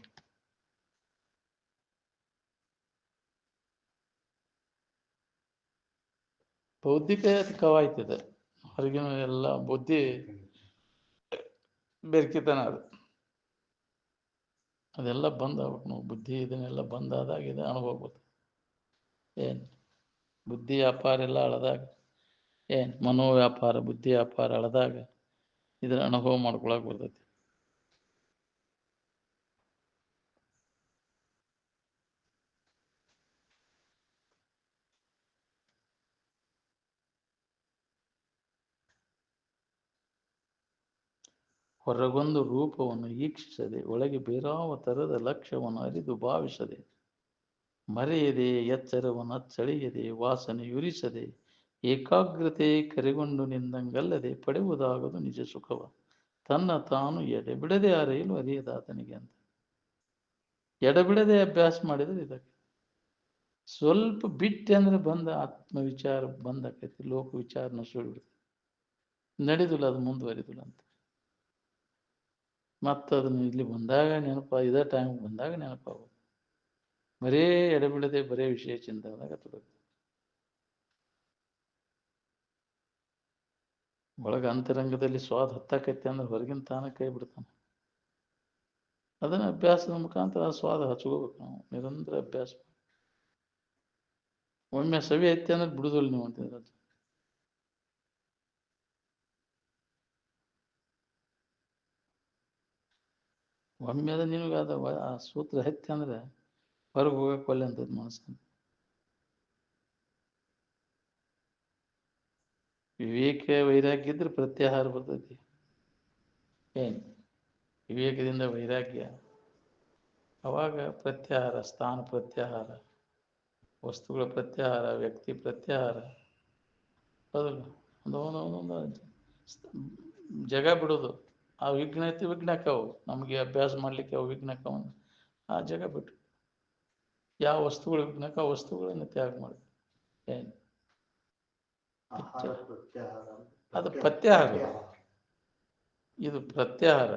ಬೌದ್ಧಿಕ ಕವಾಯ್ತಿದೆ, ಹೊರಗಿನ ಎಲ್ಲ ಬುದ್ಧಿ ಬೆರ್ಕಿತನ. ಅದೆಲ್ಲ ಬಂದಾಗ್ಬೇಕು ನಾವು. ಬುದ್ಧಿ ಇದನ್ನೆಲ್ಲ ಬಂದಾದಾಗ ಇದು ಅನುಭವ ಬರ್ತದೆ. ಏನು ಬುದ್ಧಿ ವ್ಯಾಪಾರ ಎಲ್ಲ ಅಳದಾಗ, ಮನೋ ವ್ಯಾಪಾರ ಬುದ್ಧಿ ವ್ಯಾಪಾರ ಅಳದಾಗ ಇದರ ಅನುಭವ ಮಾಡ್ಕೊಳಕ್ ಬರ್ತೈತಿ. ಹೊರಗೊಂದು ರೂಪವನ್ನು ಈಕ್ಷಿಸದೆ, ಒಳಗೆ ಬೇರಾವ ತರದ ಲಕ್ಷ್ಯವನ್ನು ಅರಿದು ಭಾವಿಸದೆ, ಮರೆಯದೆ ಎಚ್ಚರವನ್ನು ಅಚ್ಚಳಿಯದೆ, ವಾಸನೆಯುರಿಸದೆ, ಏಕಾಗ್ರತೆ ಕರೆಗೊಂಡು ನಿಂದಂಗಲ್ಲದೆ ಪಡೆಯುವುದಾಗದು ನಿಜ ಸುಖವ. ತನ್ನ ತಾನು ಎಡೆಬಿಡದೆ ಅರೆಯಲು ಅರಿಯದಾತನಿಗೆ ಅಂತ. ಎಡೆಬಿಡದೆ ಅಭ್ಯಾಸ ಮಾಡಿದ್ರೆ ಇದಕ್ಕೆ ಸ್ವಲ್ಪ ಬಿಟ್ಟೆ ಅಂದ್ರೆ ಬಂದ ಆತ್ಮವಿಚಾರ ಬಂದಾಕೈತಿ, ಲೋಕ ವಿಚಾರನ ಸುಳ್ಬಿಡ್ತೈತಿ, ನಡೆದಿಲ್ಲ, ಅದು ಮುಂದುವರಿದಿಲ್ಲ ಅಂತ. ಅದನ್ನು ಇಲ್ಲಿ ಬಂದಾಗ ಇದೇ ಟೈಮ್ ಬಂದಾಗ ನೆನಪಾಗೋದು. ಬರೇ ಎಡೆಬಿಡದೆ ಬರೇ ವಿಷಯ ಚಿಂತನೆದಾಗ ಒಳಗ ಅಂತರಂಗದಲ್ಲಿ ಸ್ವಾದ ಹತ್ತಾಕೈತಿ ಅಂದ್ರೆ ಹೊರಗಿನ ತಾನ ಕೈ ಬಿಡ್ತಾನೆ. ಅದನ್ನ ಅಭ್ಯಾಸದ ಮುಖಾಂತರ ಸ್ವಾದ ಹಚ್ಕೋಬೇಕು ನಾವು, ನಿರಂತರ ಅಭ್ಯಾಸ. ಒಮ್ಮೆ ಸವಿ ಐತಿ ಅಂದ್ರೆ ಬಿಡುದಿಲ್ಲ ನೀವು ಅಂತಿದ್ರೆ. ಒಮ್ಮೆ ಅದ ನಿನಗೆ ಆ ಸೂತ್ರ ಹತ್ತಿ ಅಂದ್ರೆ ಹೊರಗೆ ಹೋಗಕ್ಕೆ ಒಲ್ಲೆ ಅಂತದ್ ಮನಸ್ಸು. ವಿವೇಕ ವೈರಾಗ್ಯ ಇದ್ರೆ ಪ್ರತ್ಯಾಹಾರ ಬರ್ತೈತಿ. ವಿವೇಕದಿಂದ ವೈರಾಗ್ಯ, ಅವಾಗ ಪ್ರತ್ಯಾಹಾರ, ಸ್ಥಾನ ಪ್ರತ್ಯಾಹಾರ, ವಸ್ತುಗಳ ಪ್ರತ್ಯಾಹಾರ, ವ್ಯಕ್ತಿ ಪ್ರತ್ಯಾಹಾರ. ಹೌದಲ್ಲ, ಒಂದೊಂದು ಜಗ ಬಿಡೋದು. ಆ ವಿಘ್ನಕ್ಕವು ನಮಗೆ ಅಭ್ಯಾಸ ಮಾಡ್ಲಿಕ್ಕೆ ಅವು ವಿಘ್ನಕ್ಕವ. ಆ ಜಗ ಬಿಟ್ಟು ಯಾವ ವಸ್ತುಗಳ ವಿಘ್ನಕ್ಕ ಆ ವಸ್ತುಗಳನ್ನು ತ್ಯಾಗ ಮಾಡಿ. ಅದು ಪ್ರತ್ಯಾಹಾರ. ಇದು ಪ್ರತ್ಯಾಹಾರ.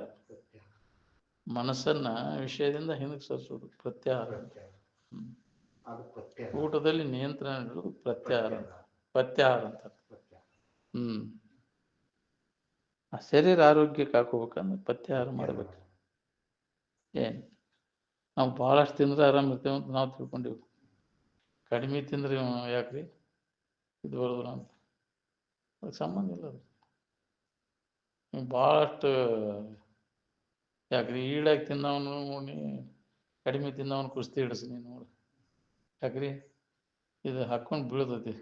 ಮನಸ್ಸನ್ನ ವಿಷಯದಿಂದ ಹಿಂದಕ್ಕೆ ಸರಿಸೋದು ಪ್ರತ್ಯಾಹಾರ. ಊಟದಲ್ಲಿ ನಿಯಂತ್ರಣ ಇಡೋದು ಪ್ರತ್ಯಾಹಾರ ಅಂತ. ಆ ಶರೀರ ಆರೋಗ್ಯಕ್ಕೆ ಹಾಕೋಬೇಕಂದ್ರೆ ಪ್ರತ್ಯಾಹಾರ ಮಾಡ್ಬೇಕು. ನಾವು ಬಹಳಷ್ಟು ತಿಂದ್ರೆ ಆರಾಮ ಇರ್ತೇವೆ ಅಂತ ನಾವು ತಿಳ್ಕೊಂಡಿವಿ. ಕಡಿಮೆ ತಿಂದ್ರೆ ಯಾಕ್ರಿ ಇದು ಬರೋದಿಲ್ಲ ಅಂತ. ಅದಕ್ಕೆ ಸಂಬಂಧ ಇಲ್ಲ. ಅದು ಭಾಳಷ್ಟು ಯಾಕ್ರಿ ಈಡಾಗಿ ತಿನ್ನವನು ಕಡಿಮೆ ತಿನ್ನವನು ಕುಸ್ತಿ ಹಿಡಿಸಿ ನೀನು ನೋಡಿ. ಯಾಕ್ರಿ ಇದು ಹಾಕೊಂಡು ಬೀಳ್ತೈತಿ.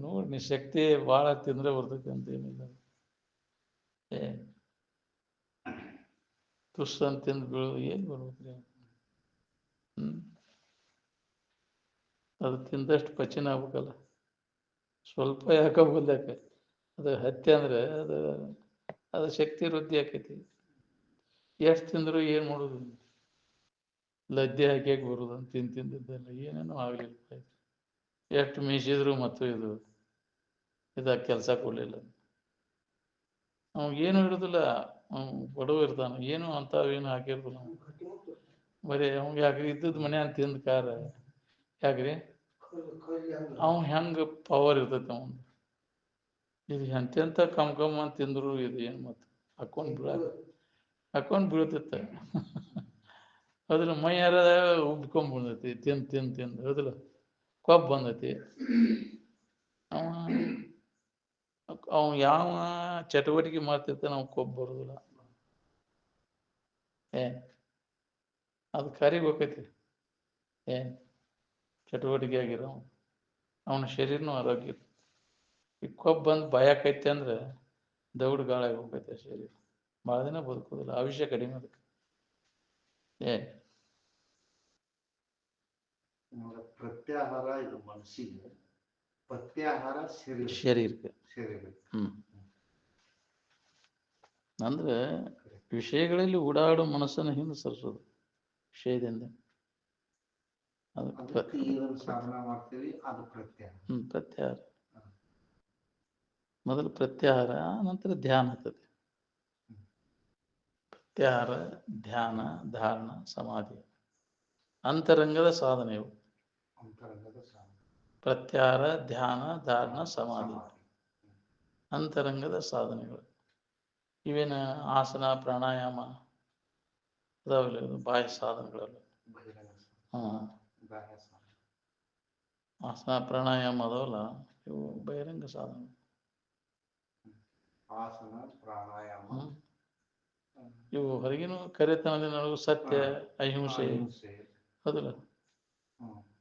ನೋಡಿ ನೀ ಶಕ್ತಿ ಭಾಳ ತಿಂದ್ರೆ ಬರ್ತೈತಿ ಅಂತ ಏನಿಲ್ಲ. ತುಸ್ ಅಂತ ತಿಂದು ಬೀಳೋದು ಏನು ಬರ್ಬೇಕ್ರಿ? ಅದು ತಿಂದಷ್ಟು ಪಚನ ಆಗ್ಬೇಕಲ್ಲ. ಸ್ವಲ್ಪ ಯಾಕೆ ಅದು ಹತ್ಯೆ ಅಂದ್ರೆ ಅದು ಅದು ಶಕ್ತಿ ವೃದ್ಧಿ ಆಕೈತಿ. ಎಷ್ಟು ತಿಂದ್ರು ಏನು ಮಾಡೋದು, ಲದ್ದೆ ಹಾಕ್ಯಾಕೆ ಬರೋದು ಅಂತ ತಿಂದಿದ್ದೆಲ್ಲ ಏನೇನೋ ಆಗಲಿಲ್ಲ. ಎಷ್ಟು ಮೀಸಿದ್ರು ಮತ್ತು ಇದಾಗ ಕೆಲಸ ಕೊಡಲಿಲ್ಲ. ಏನು ಇರೋದಿಲ್ಲ, ಬಡವ ಇರ್ತಾನೆ, ಏನು ಅಂಥವೇನು ಹಾಕಿರೋದಿಲ್ಲ. ಬರೀ ಅವ್ಗೆ ಯಾಕ್ರಿ ಇದ್ದದ್ದು ಮನೆ ಅಂತ ತಿಂದ ಕಾರ ಯಾಕ್ರಿ ಅವ್ನು ಹೆಂಗೆ ಪವರ್ ಇರ್ತೈತೆ ಅವನು. ಇದು ಎಂತೆಂಥ ಕಮ್ ಅಂತ ತಿಂದ್ರು ಇದು ಏನು ಮತ್ತು ಹಾಕೊಂಡು ಬೀಳ್ತೈತೆ. ಅದ್ರ ಮೈಯಾರ ಉಬ್ಕೊಂಡ್ಬಂದೈತಿ ತಿಂದು ಹೌದಿಲ್ಲ, ಕೊಬ್ಬು ಬಂದೈತಿ. ಅವ ಯಾವ ಚಟುವಟಿಕೆ ಮಾಡ್ತಿರ್ತಾನೆ ನಾವು ಕೊಬ್ಬು ಬರೋದಿಲ್ಲ. ಅದು ಕರಿಬೇಕೈತಿ. ಚಟುವಟಿಕೆ ಆಗಿರೋ ಅವನ ಶರೀರನೂ ಆರೋಗ್ಯ. ಈ ಕೊಬ್ಬು ಬಂದು ಭಯಕೈತಿ ಅಂದ್ರೆ ದೌಡು ಗಾಳಾಗಿ ಹೋಗ್ತೈತೆ ಶರೀರ, ಭಾಳ ದಿನ ಬದುಕೋದಿಲ್ಲ, ಆಯುಷ್ಯ ಕಡಿಮೆ ಅದಕ್ಕೆ. ಪ್ರತ್ಯಾಹಾರ ಇದು ಮನಸ್ಸಿಗೆ, ಪಥ್ಯಾಹಾರ ಶರೀರಕ್ಕೆ. ಅಂದ್ರೆ ವಿಷಯಗಳಲ್ಲಿ ಓಡಾಡೋ ಮನಸ್ಸನ್ನು ಹಿಂದೆ ಸರಿಸೋದು ವಿಷಯದಿಂದ. ಪ್ರತ್ಯಾಹಾರ ಮೊದಲು ಪ್ರತ್ಯಾಹಾರ, ನಂತರ ಧ್ಯಾನ ಆಗ್ತದೆ. ಪ್ರತ್ಯಾಹಾರ, ಧ್ಯಾನ, ಧಾರಣ, ಸಮಾಧಿ ಅಂತರಂಗದ ಸಾಧನೆಯು. ಪ್ರತ್ಯಾಹಾರ, ಧ್ಯಾನ, ಧಾರಣ, ಸಮಾಧಿ ಅಂತರಂಗದ ಸಾಧನೆಗಳು. ಇವೇನು ಆಸನ ಪ್ರಾಣಾಯಾಮ ಅದಾವಲ್ಲ, ಬಾಹ್ಯ ಸಾಧನಗಳಲ್ಲ. ಆಸನ ಪ್ರಾಣಾಯಾಮ ಅದಾವಲ್ಲ, ಇವು ಬಹಿರಂಗ ಸಾಧನ. ಆಸನ ಪ್ರಾಣಾಯಾಮ ಇವು ಹೊರಗಿನ ಕರೆತನದ ನಡುವೆ ಸತ್ಯ, ಅಹಿಂಸೆ ಹೌದಲ್ಲ,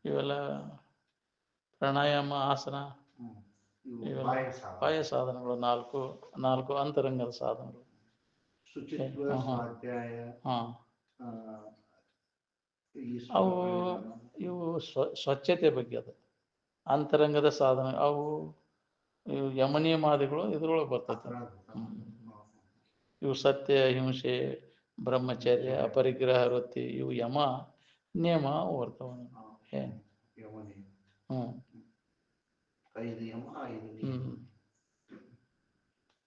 ಇವೆಲ್ಲ ಪ್ರಾಣಾಯಾಮ, ಆಸನ ಇವೆಲ್ಲ ಬಾಹ್ಯ ಸಾಧನಗಳು. ನಾಲ್ಕು ಅಂತರಂಗದ ಸಾಧನಗಳು. ಅವು ಇವು ಸ್ವಚ್ಛತೆ ಬಗ್ಗೆ ಅದು ಅಂತರಂಗದ ಸಾಧನ. ಅವು ಇವು ಯಮನಿಯಮಾದಿಗಳು ಇದ್ರೊಳಗೆ ಬರ್ತೈತೆ. ಇವು ಸತ್ಯ, ಅಹಿಂಸೆ, ಬ್ರಹ್ಮಚರ್ಯ, ಅಪರಿಗ್ರಹ ವೃತ್ತಿ, ಇವು ಯಮ ನಿಯಮ ಬರ್ತಾವ.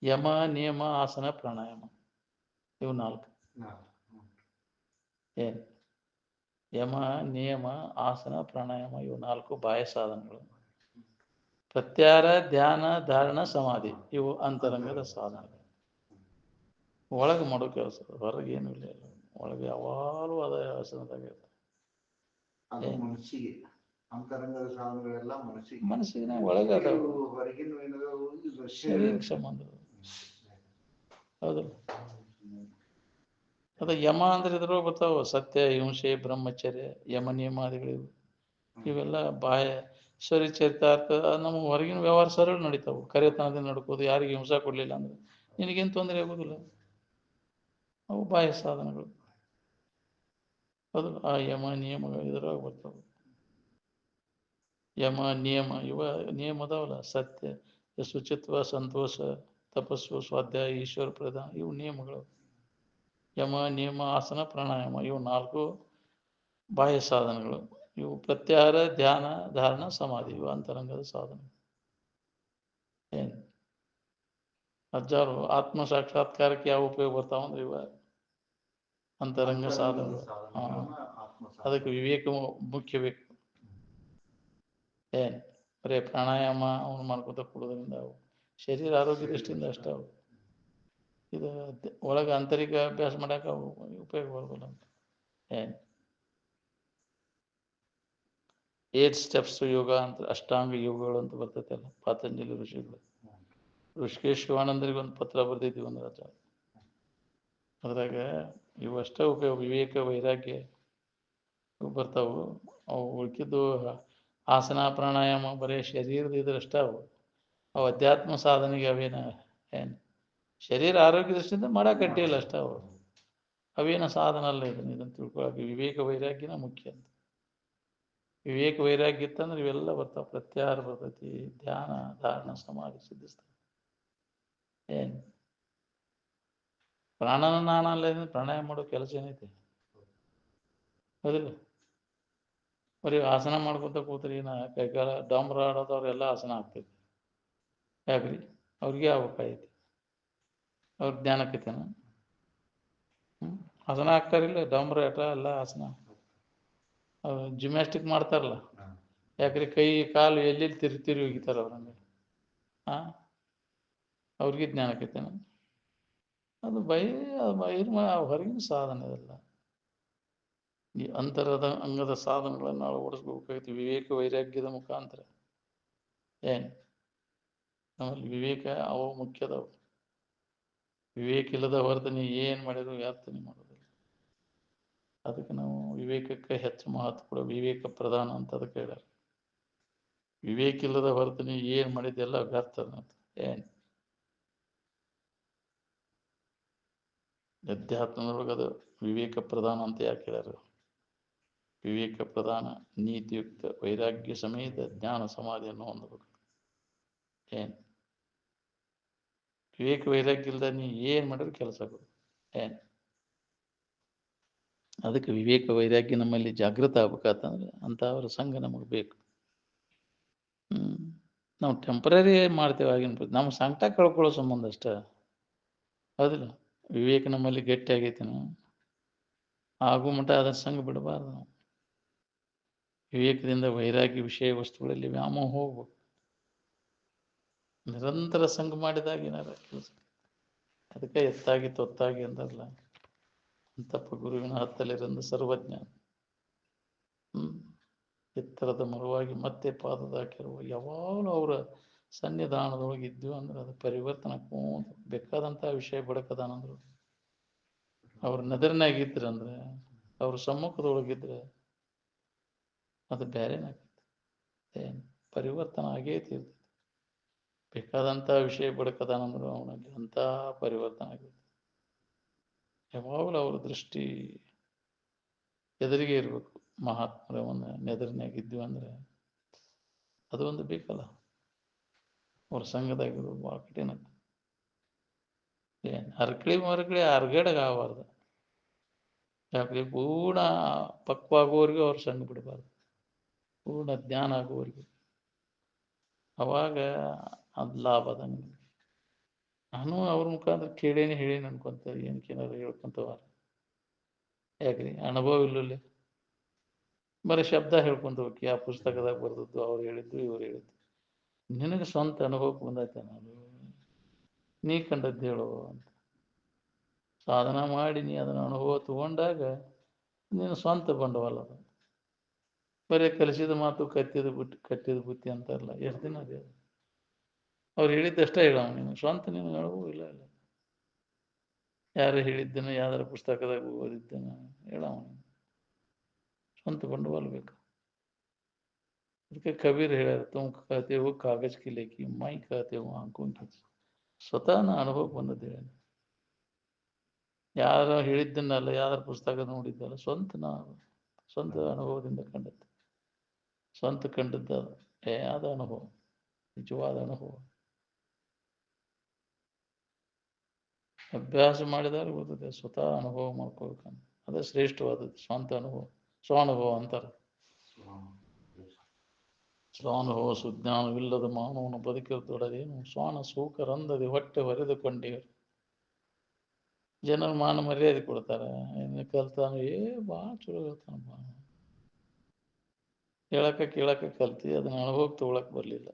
ಯಮ, ನಿಯಮ, ಆಸನ, ಪ್ರಾಣಾಯಾಮ ಇವು 4. ಯಮ, ನಿಯಮ, ಆಸನ, ಪ್ರಾಣಾಯಾಮ ಇವು 4 ಬಾಹ್ಯ ಸಾಧನಗಳು. ಪ್ರತ್ಯಾಹಾರ, ಧ್ಯಾನ, ಧಾರಣ, ಸಮಾಧಿ ಇವು ಅಂತರಂಗದ ಸಾಧನಗಳು. ಒಳಗೆ ಮಾಡೋ ಕೆಲಸ, ಹೊರಗೆ ಏನು ಇಲ್ಲ. ಒಳಗೆ ಯಾವಾಗಲೂ ಅದ ಆಸನದಾಗ ಮನಸ್ಸಿಗೆ ಒಳಗೆ ಶರೀರಕ್ಕೆ ಸಂಬಂಧ. ಹೌದಲ್ಲ, ಅದ ಯಮ ಅಂದ್ರೆ ಇದ್ರೊಳಗೆ ಬರ್ತಾವ ಸತ್ಯ, ಅಹಿಂಸೆ, ಬ್ರಹ್ಮಚರ್ಯ, ಯಮ ನಿಯಮಾದಿಗಳಿವು. ಇವೆಲ್ಲ ಬಾಹ್ಯ ಸರಿ ಚರಿತಾರ್ಥ. ನಮಗೆ ಹೊರಗಿನ ವ್ಯವಹಾರ ಸರಳ ನಡೀತಾವೆ. ಕರೆತನದಿಂದ ನಡ್ಕೋದು, ಯಾರಿಗೆ ಹಿಂಸೆ ಕೊಡಲಿಲ್ಲ ಅಂದ್ರೆ ನಿನಗೇನು ತೊಂದರೆ ಆಗೋದಿಲ್ಲ. ಅವು ಬಾಹ್ಯ ಸಾಧನಗಳು. ಅದು ಆ ಯಮ ನಿಯಮಗಳು ಇದ್ರೊಳಗೆ ಬರ್ತಾವೆ. ಯಮ ನಿಯಮ ಇವ ನಿಯಮ ಅದಾವಲ್ಲ, ಸತ್ಯ, ಶುಚಿತ್ವ, ಸಂತೋಷ, ತಪಸ್ಸು, ಸ್ವಾಧ್ಯಾಯ, ಈಶ್ವರ ಪ್ರಧಾನ ಇವು ನಿಯಮಗಳು. ಯಮ, ನಿಯಮ, ಆಸನ, ಪ್ರಾಣಾಯಾಮ ಇವು 4 ಬಾಹ್ಯ ಸಾಧನಗಳು. ಇವು ಪ್ರತ್ಯಾಹಾರ, ಧ್ಯಾನ, ಧಾರಣ, ಸಮಾಧಿ ಇವು ಅಂತರಂಗದ ಸಾಧನ. ಅಜ್ಜಾರು ಆತ್ಮ ಸಾಕ್ಷಾತ್ಕಾರಕ್ಕೆ ಯಾವ ಉಪಯೋಗ ಬರ್ತಾವಂದ್ರೆ ಇವ ಅಂತರಂಗ ಸಾಧನಗಳು. ಅದಕ್ಕೆ ವಿವೇಕ ಮುಖ್ಯ ಬೇಕು. ಬರೇ ಪ್ರಾಣಾಯಾಮ ಅವನು ಮಾಡ್ಕೊತ ಕೊಡೋದ್ರಿಂದ ಅವು ಶರೀರ ಆರೋಗ್ಯ ದೃಷ್ಟಿಯಿಂದ ಅಷ್ಟೇ. ಅವು ಇದು ಒಳಗೆ ಆಂತರಿಕ ಅಭ್ಯಾಸ ಮಾಡಕ್ಕೆ ಅವು ಉಪಯೋಗ ಬರೋದಿಲ್ಲ ಅಂತ. 8 ಸ್ಟೆಪ್ಸ್ ಯೋಗ ಅಂತ, ಅಷ್ಟಾಂಗ ಯೋಗಗಳು ಅಂತ ಬರ್ತೈತಲ್ಲ ಪತಂಜಲಿ ಋಷಿಗಳು. ಋಷಿಕೇಶ್ ಶಿವಾನಂದರಿಗೆ ಒಂದು ಪತ್ರ ಬರ್ತಿದ್ವಿ ಒಂದು ರಾಜ. ಅದ್ರಾಗ ಇವಷ್ಟೇ ಉಪಯೋಗ, ವಿವೇಕ, ವೈರಾಗ್ಯ ಇವು ಬರ್ತಾವು. ಅವು ಉಳ್ಕಿದ್ದು ಆಸನ ಪ್ರಾಣಾಯಾಮ ಬರೀ ಶರೀರದ ಇದ್ರಷ್ಟೇ. ಅವು ಅಧ್ಯಾತ್ಮ ಸಾಧನೆಗೆ ಅವೇನ ಶರೀರ ಆರೋಗ್ಯ ದೃಷ್ಟಿಯಿಂದ ಮಾಡಕಟ್ಟಿಲ್ಲ ಅಷ್ಟೇ. ಅವೇನ ಸಾಧನ ಅಲ್ಲ. ಇದನ್ನು ತಿಳ್ಕೊಳಕ್ಕೆ ವಿವೇಕ ವೈರಾಗ್ಯನ ಮುಖ್ಯ ಅಂತ. ವಿವೇಕ ವೈರಾಗ್ಯ ಇತ್ತಂದ್ರೆ ಇವೆಲ್ಲ ಬರ್ತಾವೆ. ಪ್ರತ್ಯಾಹಾರ ಬರ್ತೈತಿ, ಧ್ಯಾನ, ಧಾರಣ, ಸಮಾಧಿ ಸಿದ್ಧಿಸ್ತಾವೆ. ಪ್ರಾಣನ ನಾನ ಅಲ್ಲ, ಪ್ರಾಣಾಯಾಮ ಮಾಡೋ ಕೆಲಸ ಏನೈತಿ? ಹೌದಿಲ್ಲ? ಬರೀ ಆಸನ ಮಾಡ್ಕೊತ ಕೂತ್ರಿ, ಕೈಕಾಲ ಡಂಬ್ರ ಆಡೋದವ್ರೆಲ್ಲ ಆಸನ ಆಗ್ತೈತಿ. ಯಾಕ್ರಿ? ಅವ್ರಿಗೆ ಆಗ್ಬೇಕಾಗೈತಿ. ಅವ್ರ ಜ್ಞಾನಕ್ಕೈತೇನ? ಆಸನ ಆಗ್ತಾರಿಲ್ಲ, ಡಂಬ್ರ ಆಟ ಎಲ್ಲ ಆಸನ. ಜಿಮ್ನಾಸ್ಟಿಕ್ ಮಾಡ್ತಾರಲ್ಲ, ಯಾಕ್ರಿ? ಕೈ ಕಾಲು ಎಲ್ಲೆಲ್ಲಿ ತಿರುಗಿ ಹೋಗಿತಾರ ಅವ್ರಂಗೆ. ಅವ್ರಿಗೆ ಜ್ಞಾನಕ್ಕೈತೇನ? ಅದು ಹೊರಗಿನ ಸಾಧನೆ ಅದಲ್ಲ. ಈ ಅಂತರದ ಅಂಗದ ಸಾಧನಗಳನ್ನು ಅಳವಡಿಸ್ಬೇಕಾಗೈತಿ ವಿವೇಕ ವೈರಾಗ್ಯದ ಮುಖಾಂತರ. ಏನ್ ನಮ್ಮಲ್ಲಿ ವಿವೇಕ ಅವು ಮುಖ್ಯದವು. ವಿವೇಕ ಇಲ್ಲದ ಹೊರತು ನೀ ಏನ್ ಮಾಡಿದ್ರು ವ್ಯಾಪ್ತನೆ ಮಾಡೋದಿಲ್ಲ. ಅದಕ್ಕೆ ನಾವು ವಿವೇಕಕ್ಕೆ ಹೆಚ್ಚು ಮಹತ್ವ ಕೊಡ, ವಿವೇಕ ಪ್ರಧಾನ ಅಂತ ಅದಕ್ಕೆ ಹೇಳ್ಯಾರ. ವಿವೇಕ ಇಲ್ಲದ ಹೊರತು ನೀ ಏನ್ ಮಾಡಿದ್ದೆಲ್ಲ ವ್ಯರ್ಥ ಅಂತ. ಏನ್ ಅಧ್ಯಾತ್ಮದೊಳಗೆ ಅದು ವಿವೇಕ ಪ್ರಧಾನ ಅಂತ ಯಾಕೆ ಹೇಳ್ಯಾರ? ವಿವೇಕ ಪ್ರಧಾನ, ನೀತಿಯುಕ್ತ, ವೈರಾಗ್ಯ ಸಮೇತ ಜ್ಞಾನ ಸಮಾಧಿಯನ್ನು ಹೊಂದಬೇಕು. ಏನ್ ವಿವೇಕ ವೈರಾಗ್ಯ ಇಲ್ಲದ ನೀ ಏನ್ ಮಾಡಿದ್ರು ಕೆಲಸ ಆಗೋದು. ಏನ್ ಅದಕ್ಕೆ ವಿವೇಕ ವೈರಾಗ್ಯ ನಮ್ಮಲ್ಲಿ ಜಾಗೃತ ಆಗ್ಬೇಕಂತಂದ್ರೆ ಅಂಥವ್ರ ಸಂಘ ನಮಗೆ ಬೇಕು. ನಾವು ಟೆಂಪ್ರರಿ ಮಾಡ್ತೇವೆ ಆಗಿನ, ನಮ್ಮ ಸಂಕಟ ಕಳ್ಕೊಳ್ಳೋ ಸಂಬಂಧ ಅಷ್ಟ. ಹೌದಿಲ್ಲ? ವಿವೇಕ ನಮ್ಮಲ್ಲಿ ಗಟ್ಟಿ ಆಗೈತಿ, ಆಗು ಮಟ್ಟ ಅದರ ಸಂಘ ಬಿಡಬಾರ್ದು ನಾವು. ವಿವೇಕದಿಂದ ವೈರಾಗ್ಯ ವಿಷಯ ವಸ್ತುಗಳಲ್ಲಿ ವ್ಯಾಮೋಹ ಹೋಗ್ಬೇಕು. ನಿರಂತರ ಸಂಘ ಮಾಡಿದಾಗ ಏನಾರ ಕೆಲಸ. ಅದಕ್ಕೆ ಎತ್ತಾಗಿ ತೊತ್ತಾಗಿ ಅಂತಾರಲ್ಲ, ಅಂತಪ್ಪ ಗುರುವಿನ ಹತ್ತಲಿರಂದು ಸರ್ವಜ್ಞ. ಎತ್ತರದ ಮರವಾಗಿ ಮತ್ತೆ ಪಾದದ ಹಾಕಿರುವ ಯಾವಾಗಲೂ ಅವರ ಸನ್ನಿಧಾನದೊಳಗಿದ್ದು ಅಂದ್ರೆ ಅದು ಪರಿವರ್ತನಕ್ಕೂ ಬೇಕಾದಂಥ ವಿಷಯ ಬಡಕದಾನಂದ್ರು. ಅವ್ರ ನದರ್ನಾಗಿದ್ರಂದ್ರೆ, ಅವ್ರ ಸಮ್ಮುಖದೊಳಗಿದ್ರೆ ಅದು ಬೇರೆನಾಗ್ತದೆ. ಏನು ಪರಿವರ್ತನ ಆಗೇ ತೀರ್ತದೆ. ಬೇಕಾದಂಥ ವಿಷಯ ಬಡಕದಾನಂದ್ರು ಅವನಲ್ಲಿ ಅಂಥ ಪರಿವರ್ತನೆ ಆಗುತ್ತೆ. ಯಾವಾಗಲೂ ಅವ್ರ ದೃಷ್ಟಿ ಎದುರಿಗೆ ಇರಬೇಕು. ಮಹಾತ್ಮರ ಒಂದು ನೆದರಿನಾಗಿದ್ವಿ ಅಂದ್ರೆ ಅದು ಒಂದು ಬೇಕಲ್ಲ. ಅವ್ರ ಸಂಘದಾಗಿರೋದು ಭಾಳ ಕಠಿಣ. ಏನು ಹರಕಳಿ ಅರ್ಗಡೆಗೆ ಆಗಬಾರ್ದು. ಯಾಕೆ? ಪೂರ್ಣ ಪಕ್ವಾಗುವವರೆಗೂ ಅವ್ರ ಸಂಘ ಬಿಡಬಾರ್ದು. ಪೂರ್ಣ ಜ್ಞಾನ ಆಗುವವರೆಗೂ. ಅವಾಗ ಅದು ಲಾಭ ಅದ ನಿಮಗೆ. ನಾನು ಅವ್ರ ಮುಖಾಂತರ ಕೇಳೇನಿ ಹೇಳೇನಿ ಅನ್ಕೊಂತ ಏನಕ್ಕೇನಾರು ಹೇಳ್ಕೊಂತವಾರ. ಯಾಕ್ರಿ? ಅನುಭವ ಇಲ್ಲಲ್ಲಿ ಬರೀ ಶಬ್ದ ಹೇಳ್ಕೊಂತ ಹೋಗಿ ಆ ಪುಸ್ತಕದಾಗ ಬರ್ದದ್ದು, ಅವ್ರು ಹೇಳಿದ್ದು, ಇವ್ರು ಹೇಳಿದ್ದು. ನಿನಗೆ ಸ್ವಂತ ಅನುಭವಕ್ಕೆ ಬಂದೈತೆ ನಾನು ನೀ ಕಂಡದ್ದು ಹೇಳು ಅಂತ. ಸಾಧನ ಮಾಡಿ ನೀ ಅದನ್ನು ಅನುಭವ ತಗೊಂಡಾಗ ನೀನು ಸ್ವಂತ ಬಂಡವಾಳ ಅದು. ಬರೀ ಕಲಿಸಿದ ಮಾತು ಕಟ್ಟಿದ ಬುತ್ತಿ ಅಂತಾರಲ್ಲ, ಎಷ್ಟು ದಿನ ಅದೇ ಅವ್ರು ಹೇಳಿದ್ದಷ್ಟೇ ಹೇಳವ. ನೀನು ಸ್ವಂತ ನೀನು ಹೇಳವು ಇಲ್ಲ. ಯಾರು ಹೇಳಿದ್ದನ ಯಾವ್ದಾರ ಪುಸ್ತಕದಾಗ ಓದಿದ್ದನ ಹೇಳವ. ಸ್ವಂತ ಬಂಡವಾಳ ಬೇಕು. ಅದಕ್ಕೆ ಕಬೀರ್ ಹೇಳ್ಯಾರ, ತುಮ್ कहते हो कागज की लेखी, मैं कहते हो आंखों की. ಸ್ವತಃ ನಾ ಅನುಭವಕ್ಕೆ ಬಂದದ್ದು ಹೇಳಿ. ಯಾರು ಹೇಳಿದ್ದನ್ನಲ್ಲ, ಯಾವ್ದಾರ ಪುಸ್ತಕ ನೋಡಿದ್ದಲ್ಲ, ಸ್ವಂತ ಅನುಭವದಿಂದ ಕಂಡದ್ದು. ಸ್ವಂತ ಕಂಡದ್ದ ಅದು ಅನುಭವ, ನಿಜವಾದ ಅನುಭವ. ಅಭ್ಯಾಸ ಮಾಡಿದಾಗ ಗೊತ್ತದೆ, ಸ್ವತಃ ಅನುಭವ ಮಾಡ್ಕೋಬೇಕಂತ. ಅದೇ ಶ್ರೇಷ್ಠವಾದದ್ದು ಸ್ವಂತ ಅನುಭವ. ಸ್ವಾನುಭವ ಅಂತಾರೆ. ಸ್ವಾನುಭವ ಸುಜ್ಞಾನವಿಲ್ಲದ ಮಾನವನ ಬದುಕಿರುತ್ತೊಡದೇನು ಸ್ವಾನ ಸೂಕರಂದದೆ ಹೊಟ್ಟೆ ಹೊರೆದುಕೊಂಡಿರು. ಜನರು ಮಾನ ಮರ್ಯಾದೆ ಕೊಡ್ತಾರೆ. ಏನು ಕಲ್ತಾನು ಭಾಳ ಚಲೋ ಹೇಳ್ತಾನಪ್ಪ. ಕೇಳಕ್ಕೆ ಕಲ್ತಿ ಅದನ್ನ ಅನುಭವಕ್ಕೆ ತಗೊಳಕ್ ಬರಲಿಲ್ಲ.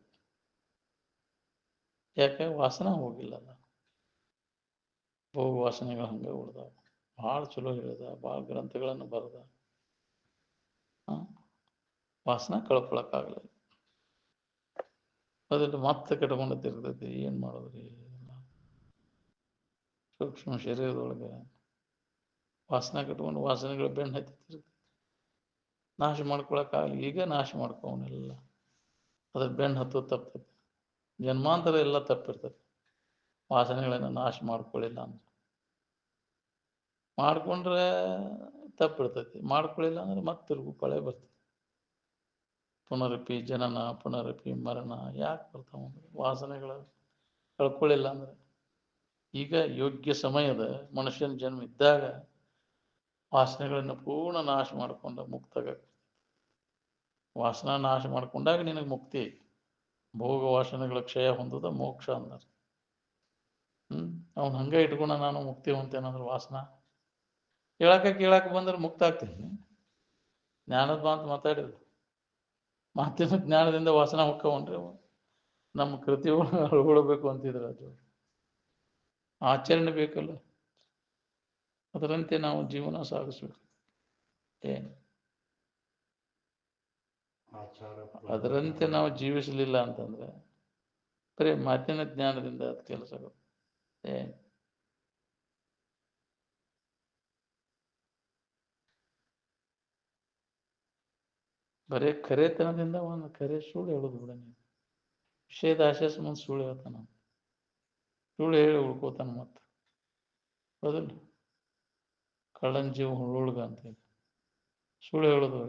ಯಾಕೆ? ವಾಸನ ಹೋಗಿಲ್ಲಲ್ಲ. ಹೋಗು ವಾಸನೆಗಳು ಹಂಗೆ ಉಳ್ದಾವ. ಭಾಳ ಚಲೋ ಹೇಳಿದ, ಭಾಳ ಗ್ರಂಥಗಳನ್ನು ಬರೆದ. ವಾಸನ ಕಳ್ಕೊಳಕ್ಕಾಗಲ್ಲ. ಅದ್ರಲ್ಲಿ ಮತ್ತೆ ಕಟ್ಕೊಂಡತ್ತಿರ್ತೈತಿ. ಏನು ಮಾಡೋದ್ರಿ? ಸೂಕ್ಷ್ಮ ಶರೀರದೊಳಗೆ ವಾಸನ ಕಟ್ಕೊಂಡು ವಾಸನೆಗಳು ಬೆನ್ನು ಹತ್ತಿರ್ತೈತಿ. ನಾಶ ಮಾಡ್ಕೊಳಕ್ಕಾಗಲಿ. ಈಗ ನಾಶ ಮಾಡ್ಕೋವನ್ನೆಲ್ಲ. ಅದ್ರ ಬೆನ್ನು ಹತ್ತೋದು ತಪ್ತೈತಿ. ಜನ್ಮಾಂತರ ಎಲ್ಲ ತಪ್ಪಿರ್ತೈತಿ. ವಾಸನೆಗಳನ್ನು ನಾಶ ಮಾಡ್ಕೊಳ್ಳಿಲ್ಲ ಅಂದ್ರೆ. ಮಾಡ್ಕೊಂಡ್ರೆ ತಪ್ಪಿರ್ತೈತಿ, ಮಾಡ್ಕೊಳ್ಳಿಲ್ಲ ಅಂದ್ರೆ ಮತ್ತೆ ತಿರುಗು ಪಳೆ ಬರ್ತೈತಿ. ಪುನರಪಿ ಜನನ, ಪುನರಪಿ ಮರಣ ಯಾಕೆ ಬರ್ತಾವ? ವಾಸನೆಗಳು ಕಳ್ಕೊಳ್ಳಿಲ್ಲ ಅಂದ್ರೆ. ಈಗ ಯೋಗ್ಯ ಸಮಯದ ಮನುಷ್ಯನ ಜನ್ಮ ಇದ್ದಾಗ ವಾಸನೆಗಳನ್ನು ಪೂರ್ಣ ನಾಶ ಮಾಡ್ಕೊಂಡ ಮುಕ್ತಾಗ ವಾಸನ ನಾಶ ಮಾಡ್ಕೊಂಡಾಗ ನಿನಗೆ ಮುಕ್ತಿ ಐತಿ. ಭೋಗ ವಾಸನೆಗಳ ಕ್ಷಯ ಹೊಂದದ ಮೋಕ್ಷ ಅಂದಾರ. ಅವ್ನು ಹಂಗೆ ಇಟ್ಕೊಂಡ ನಾನು ಮುಕ್ತಿ ಹೊಂತೇನಂದ್ರೆ ವಾಸನ ಕೇಳಾಕ ಬಂದ್ರೆ ಮುಕ್ತ ಆಗ್ತೀನಿ. ಜ್ಞಾನದ ಮಾತು ಮಾತಾಡಿದ್ರು ಮಾತಿನ ಜ್ಞಾನದಿಂದ ವಾಸನ ಹೊಕ್ಕವನ್ರಿ ಅವ. ನಮ್ಮ ಕೃತಿಗಳು ಅಳ್ಕೊಳ್ಬೇಕು ಅಂತಿದ್ರು. ಅದು ಆಚರಣೆ ಬೇಕಲ್ಲ, ಅದರಂತೆ ನಾವು ಜೀವನ ಸಾಗಿಸ್ಬೇಕು. ಅದರಂತೆ ನಾವು ಜೀವಿಸಲಿಲ್ಲ ಅಂತಂದ್ರೆ ಬರೀ ಮಾತಿನ ಜ್ಞಾನದಿಂದ ಅದು ಕೆಲಸ ಬರೀ ಖರೇತನದಿಂದ ಒಂದು ಖರೆ ಸುಳ್ಳು ಹೇಳೋದು ಬಿಡ. ನೀವು ವಿಷಯದ ಆಶೆ ಮುಂದೆ ಸುಳ್ಳು ಹೇಳ್ತಾನ, ಸುಳ್ಳು ಹೇಳಿ ಉಳ್ಕೋತಾನ. ಮತ್ತೆ ಹೌದಲ್ಲ, ಕಳ್ಳನ ಜೀವ ಹುಳುಳ್ಗ ಅಂತ ಸುಳ್ಳು ಹೇಳೋದು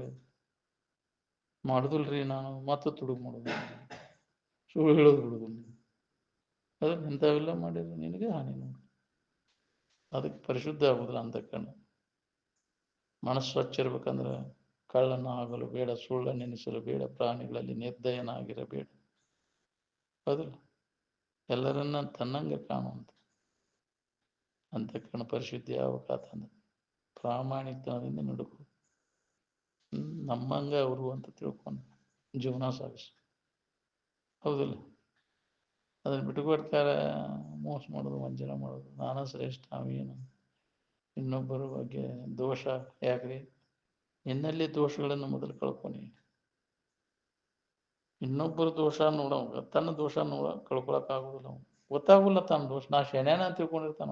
ಮಾಡುದಿಲ್ರಿ ನಾನು ಮತ್ತೆ ತುಡುಗು ಮಾಡೋದು, ಸುಳ್ಳು ಹೇಳೋದು ಬಿಡುದು. ಅದನ್ನ ಇಂಥವೆಲ್ಲ ಮಾಡಿದ್ರೆ ನಿನಗೆ ಹಾನಿ ನೋಡಿ. ಅದಕ್ಕೆ ಪರಿಶುದ್ಧ ಆಗುದಿಲ್ಲ ಅಂತ ಕಣ್ಣು. ಮನಸ್ಸು ಸ್ವಚ್ಛ ಇರ್ಬೇಕಂದ್ರೆ ಕಳ್ಳನ ಆಗಲು ಬೇಡ, ಸುಳ್ಳ ನೆನೆಸಲು ಬೇಡ, ಪ್ರಾಣಿಗಳಲ್ಲಿ ನಿರ್ದಯನಾಗಿರಬೇಡ. ಹೌದಿಲ್ಲ, ಎಲ್ಲರನ್ನ ತನ್ನಂಗೆ ಕಾಣುವಂತ ಅಂತಃಕರಣ ಪರಿಶುದ್ಧಿ ಆಗ್ಬೇಕಂದ್ರೆ ಪ್ರಾಮಾಣಿಕತನದಿಂದ ನಡುಕು. ನಮ್ಮಂಗ ಅವರು ಅಂತ ತಿಳ್ಕೊಂಡು ಜೀವನ ಸಾಗಿಸು. ಹೌದಿಲ್ಲ, ಅದನ್ನ ಬಿಟ್ಟುಕೊಡ್ತಾರೆ ಮೋಸ ಮಾಡೋದು, ವಂಚನೆ ಮಾಡೋದು. ನಾನ ಶ್ರೇಷ್ಠ, ನಾವೇನು ಇನ್ನೊಬ್ಬರ ಬಗ್ಗೆ ದೋಷ ಯಾಕ್ರಿ? ನಿನ್ನಲ್ಲಿ ದೋಷಗಳನ್ನು ಮೊದಲು ಕಳ್ಕೊನಿ. ಇನ್ನೊಬ್ಬರ ದೋಷ ನೋಡೋಂಗ ತನ್ನ ದೋಷ ಕಳ್ಕೊಳಕ್ಕಾಗೋದಿಲ್ಲ. ಗೊತ್ತಾಗಲ್ಲ ತನ್ನ ದೋಷ. ನಾ ಶೆಣ್ಯಾನ ಅಂತ ತಿಳ್ಕೊಂಡಿರ್ತಾನ.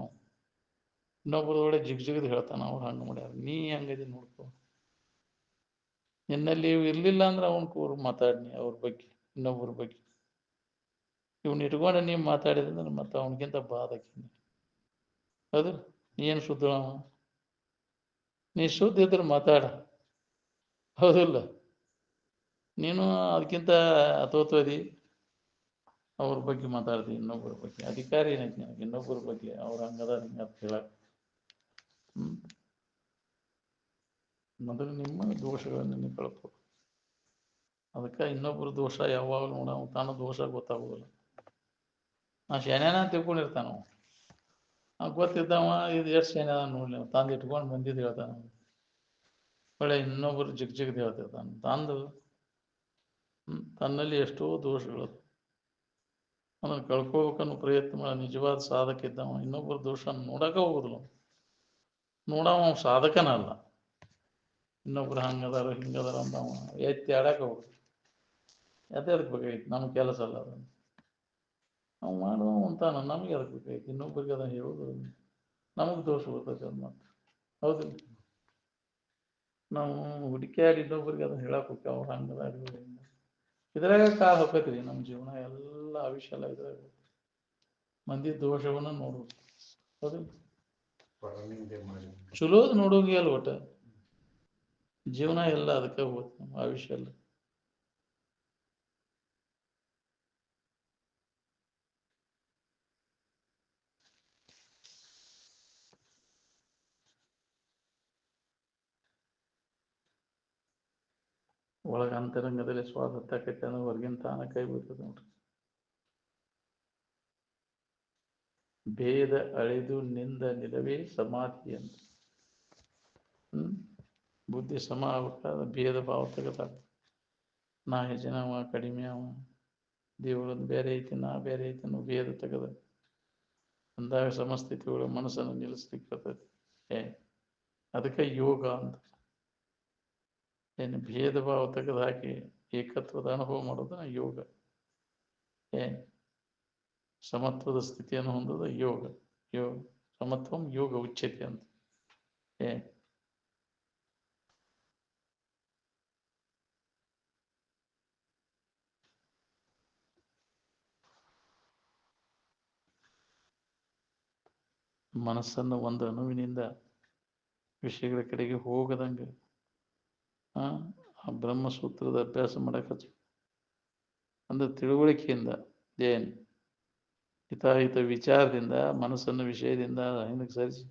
ಇನ್ನೊಬ್ಬರ ಒಳ್ಳೆ ಜಿಗ್ಜಿಗದ್ ಹೇಳ್ತಾನ, ಅವ್ರು ಹಂಗೆ ಮಾಡ್ಯಾರ, ನೀ ಹಂಗದಿ ನೋಡ್ಕೊ. ನಿನ್ನಲ್ಲಿ ಇರ್ಲಿಲ್ಲ ಅಂದ್ರೆ ಅವನ್ ಕೂರು ಮಾತಾಡ್ನಿ ಅವ್ರ ಬಗ್ಗೆ, ಇನ್ನೊಬ್ಬರ ಬಗ್ಗೆ. ಇವ್ನ ಇಟ್ಕೊಂಡ ನೀವು ಮಾತಾಡಿದ್ರೆ ಮತ್ತೆ ಅವನಿಗಿಂತ ಬಾಧಕಿ. ಹೌದು, ನೀ ಏನು ಶುದ್ಧ? ನೀ ಶುದ್ಧ ಇದ್ರೆ ಮಾತಾಡ. ಹೌದಿಲ್ಲ, ನೀನು ಅದಕ್ಕಿಂತ ಅಥೋತ್ವದಿ ಅವ್ರ ಬಗ್ಗೆ ಮಾತಾಡ್ತಿ. ಇನ್ನೊಬ್ಬರ ಬಗ್ಗೆ ಅಧಿಕಾರ ಏನೈತಿ ನನಗೆ? ಇನ್ನೊಬ್ಬರ ಬಗ್ಗೆ ಅವ್ರ ಹಂಗದ ಹಿಂಗ ಅಂತ ಹೇಳಕ್. ಮೊದಲು ನಿಮ್ಮ ದೋಷಗಳನ್ನು ನೀವು ಕಳ್ಕೊ. ಅದಕ್ಕೆ ಇನ್ನೊಬ್ಬರ ದೋಷ ಯಾವಾಗಲೂ ನೋಡ, ತಾನು ದೋಷ ಗೊತ್ತಾಗೋದಿಲ್ಲ. ನಾ ಶೇನ್ಯಾನ ಅಂತ ತಿಳ್ಕೊಂಡಿರ್ತಾನ. ಗೊತ್ತಿದ್ದವ ಇದು ಎಷ್ಟು ಶೇನ್ಯಾನ ನೋಡ್ಲಿ, ತಂದು ಇಟ್ಕೊಂಡು ಬಂದಿದ್ದು ಹೇಳ್ತಾನ. ಒಳ್ಳೆ ಇನ್ನೊಬ್ಬರು ಜಿಗ್ಜಿಗ್ದು ಹೇಳ್ತಿರ್ತಾನೆ. ತಂದು ತನ್ನಲ್ಲಿ ಎಷ್ಟೋ ದೋಷಗಳು ಅದನ್ನು ಕಳ್ಕೋಬೇಕನ್ನೋ ಪ್ರಯತ್ನ ಮಾಡ ನಿಜವಾದ ಸಾಧಕ ಇದ್ದವ ಇನ್ನೊಬ್ಬರ ದೋಷ ನೋಡಕ ಹೋಗುದಿಲ್ಲ. ನೋಡವ ಸಾಧಕನಲ್ಲ. ಇನ್ನೊಬ್ರು ಹಂಗದಾರ ಹಿಂಗದಾರ ಅಂತ ಅವ ಎತ್ತಿ ಆಡಕ ಹೋಗುದು. ಎದಕ್ಕೆ ಬೇಕಾಗಿತ್ತು? ನಮ್ಗೆ ಕೆಲಸ ಅಲ್ಲ ಅದನ್ನು ನಾವು ಮಾಡುವ ಅಂತಾನ. ನಮ್ಗೆ ಅದಕ್ಕೆ ಬೇಕಾಗಿತ್ತು? ಇನ್ನೊಬ್ಬರಿಗೆ ಅದನ್ನು ಹೇಳೋದು ನಮಗೆ ದೋಷ ಬರ್ತೈತೆ. ಅದು ಮಾತ್ರ ಹೌದಿಲ್ಲ. ನಾವು ಹುಡುಕಿಯಾಡಿ ಇನ್ನೊಬ್ಬರಿಗೆ ಅದನ್ನು ಹೇಳಕ್ ಹೋಗ್ತೇವೆ, ಅವ್ರು ಹಂಗದಾರ ಹಿಂಗ. ಇದ್ರಾಗ ಕಾಲ ಹೋಗ್ತೈತ್ರಿ ನಮ್ಮ ಜೀವನ ಎಲ್ಲ ಆವಿಷ್ಯ ಎಲ್ಲ. ಇದ್ರಾಗ ಮಂದಿ ದೋಷವನ್ನ ನೋಡುದು. ಹೌದಿಲ್ಲ, ಚಲೋದು ನೋಡೋಂಗೆ ಅಲ್ಲ. ಒಟ್ಟ ಜೀವನ ಎಲ್ಲ ಅದಕ್ಕೆ ಹೋಗುತ್ತೆ ನಮ್ಮ ಆವಿಷ್ಯ ಎಲ್ಲ. ಒಳಗ ಅಂತರಂಗದಲ್ಲಿ ಸ್ವಾದ ಹತ್ತಾಕೈತೆ ಅಂದ್ರೆ ಹೊರಗಿನ ತಾನ ಕೈ ಬೀಳ್ತದೆ ನೋಡ್ರಿ. ಭೇದ ಅಳಿದು ನಿಂದ ನಿಲವೇ ಸಮಾಧಿ ಅಂತ. ಬುದ್ಧಿ ಸಮ ಆಗ್ಬೇಕಾದ್ರೆ ಭೇದ ಭಾವ ತೆಗೆದಾಗ ನಾ ಹೆಚ್ಚಿನವ ಕಡಿಮೆ ಅವ, ದೇವರದ್ದು ಬೇರೆ ಐತಿ ನಾ ಬೇರೆ ಐತಿ ಅನ್ನೋ ಭೇದ ತೆಗೆದ ಅಂದಾಗ ಸಮಸ್ಥಿತಿಗಳು ಮನಸ್ಸನ್ನು ನಿಲ್ಲಿಸ್ಲಿಕ್ಕೆ ಬರ್ತೈತಿ. ಅದಕ್ಕೆ ಯೋಗ ಅಂತ. ಏನು ಭೇದ ಭಾವ ತೆಗೆದು ಹಾಕಿ ಏಕತ್ವದ ಅನುಭವ ಮಾಡೋದನ್ನ ಯೋಗ. ಸಮತ್ವದ ಸ್ಥಿತಿಯನ್ನು ಹೊಂದೋದು ಯೋಗ. ಯೋಗ ಸಮತ್ವಂ ಯೋಗ ಉಚ್ಯತೆ ಅಂತ. ಮನಸ್ಸನ್ನು ಒಂದು ಅಣುವಿನಿಂದ ವಿಷಯಗಳ ಕಡೆಗೆ ಹೋಗದಂಗೆ ಆ ಬ್ರಹ್ಮಸೂತ್ರದ ಅಭ್ಯಾಸ ಮಾಡಕ್ಕೆ ಅಂದ್ರೆ ತಿಳುವಳಿಕೆಯಿಂದ. ಹಿತಾಹಿತ ವಿಚಾರದಿಂದ ಮನಸ್ಸನ್ನು ವಿಷಯದಿಂದ ಹಿಂದಕ್ಕೆ ಸರಿಸಿ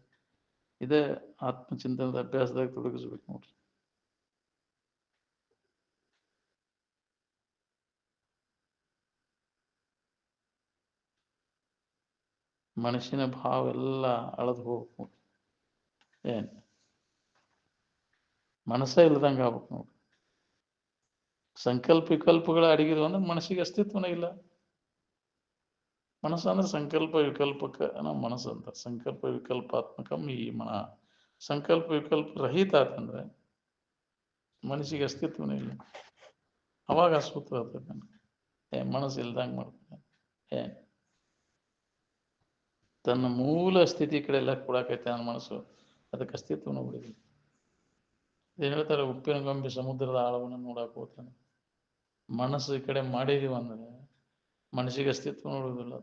ಇದೇ ಆತ್ಮಚಿಂತನದ ಅಭ್ಯಾಸದಾಗ ತೊಡಗಿಸ್ಬೇಕು ನೋಡ್ರಿ. ಮನಸ್ಸಿನ ಭಾವ ಎಲ್ಲ ಅಳದು ಹೋಗ್ಬೇಕು ನೋಡ್ರಿ. ಏನ್ ಮನಸ್ಸ ಇಲ್ದಂಗೆ ಆಗ್ಬೇಕು ನೋಡ್ರಿ. ಸಂಕಲ್ಪ ವಿಕಲ್ಪಗಳ ಅಡಗಿದ್ವು ಅಂದ್ರೆ ಮನಸ್ಸಿಗೆ ಅಸ್ತಿತ್ವನೇ ಇಲ್ಲ. ಮನಸ್ಸು ಅಂದ್ರೆ ಸಂಕಲ್ಪ ವಿಕಲ್ಪಕ್ಕೆ ನಮ್ಮ ಮನಸ್ಸು ಅಂತ. ಸಂಕಲ್ಪ ವಿಕಲ್ಪಾತ್ಮಕಂ ಈ ಮನ. ಸಂಕಲ್ಪ ವಿಕಲ್ಪ ರಹಿತ ಆತಂದ್ರೆ ಮನಸ್ಸಿಗೆ ಅಸ್ತಿತ್ವನೇ ಇಲ್ಲ. ಅವಾಗ ಅಸ್ತಿತ್ವ ಆಗ್ತದೆ. ಮನಸ್ಸು ಇಲ್ದಂಗೆ ಮಾಡ್ತಾನೆ. ತನ್ನ ಮೂಲ ಸ್ಥಿತಿ ಕಡೆ ಎಲ್ಲ ಕೊಡಾಕೈತೆ ನನ್ನ ಮನಸ್ಸು, ಅದಕ್ಕೆ ಅಸ್ತಿತ್ವನ ಬಿಡಿದೆ. ಏನು ಹೇಳ್ತಾರೆ, ಉಪ್ಪಿನ ಗೊಂಬೆ ಸಮುದ್ರದ ಆಳವನ್ನು ನೋಡಕ್ಕೆ ಹೋಗ್ತಾನೆ. ಮನಸ್ಸು ಈ ಕಡೆ ಮಾಡಿದೀವಿ ಅಂದ್ರೆ ಮನಸ್ಸಿಗೆ ಅಸ್ತಿತ್ವ ನೋಡುವುದಿಲ್ಲ.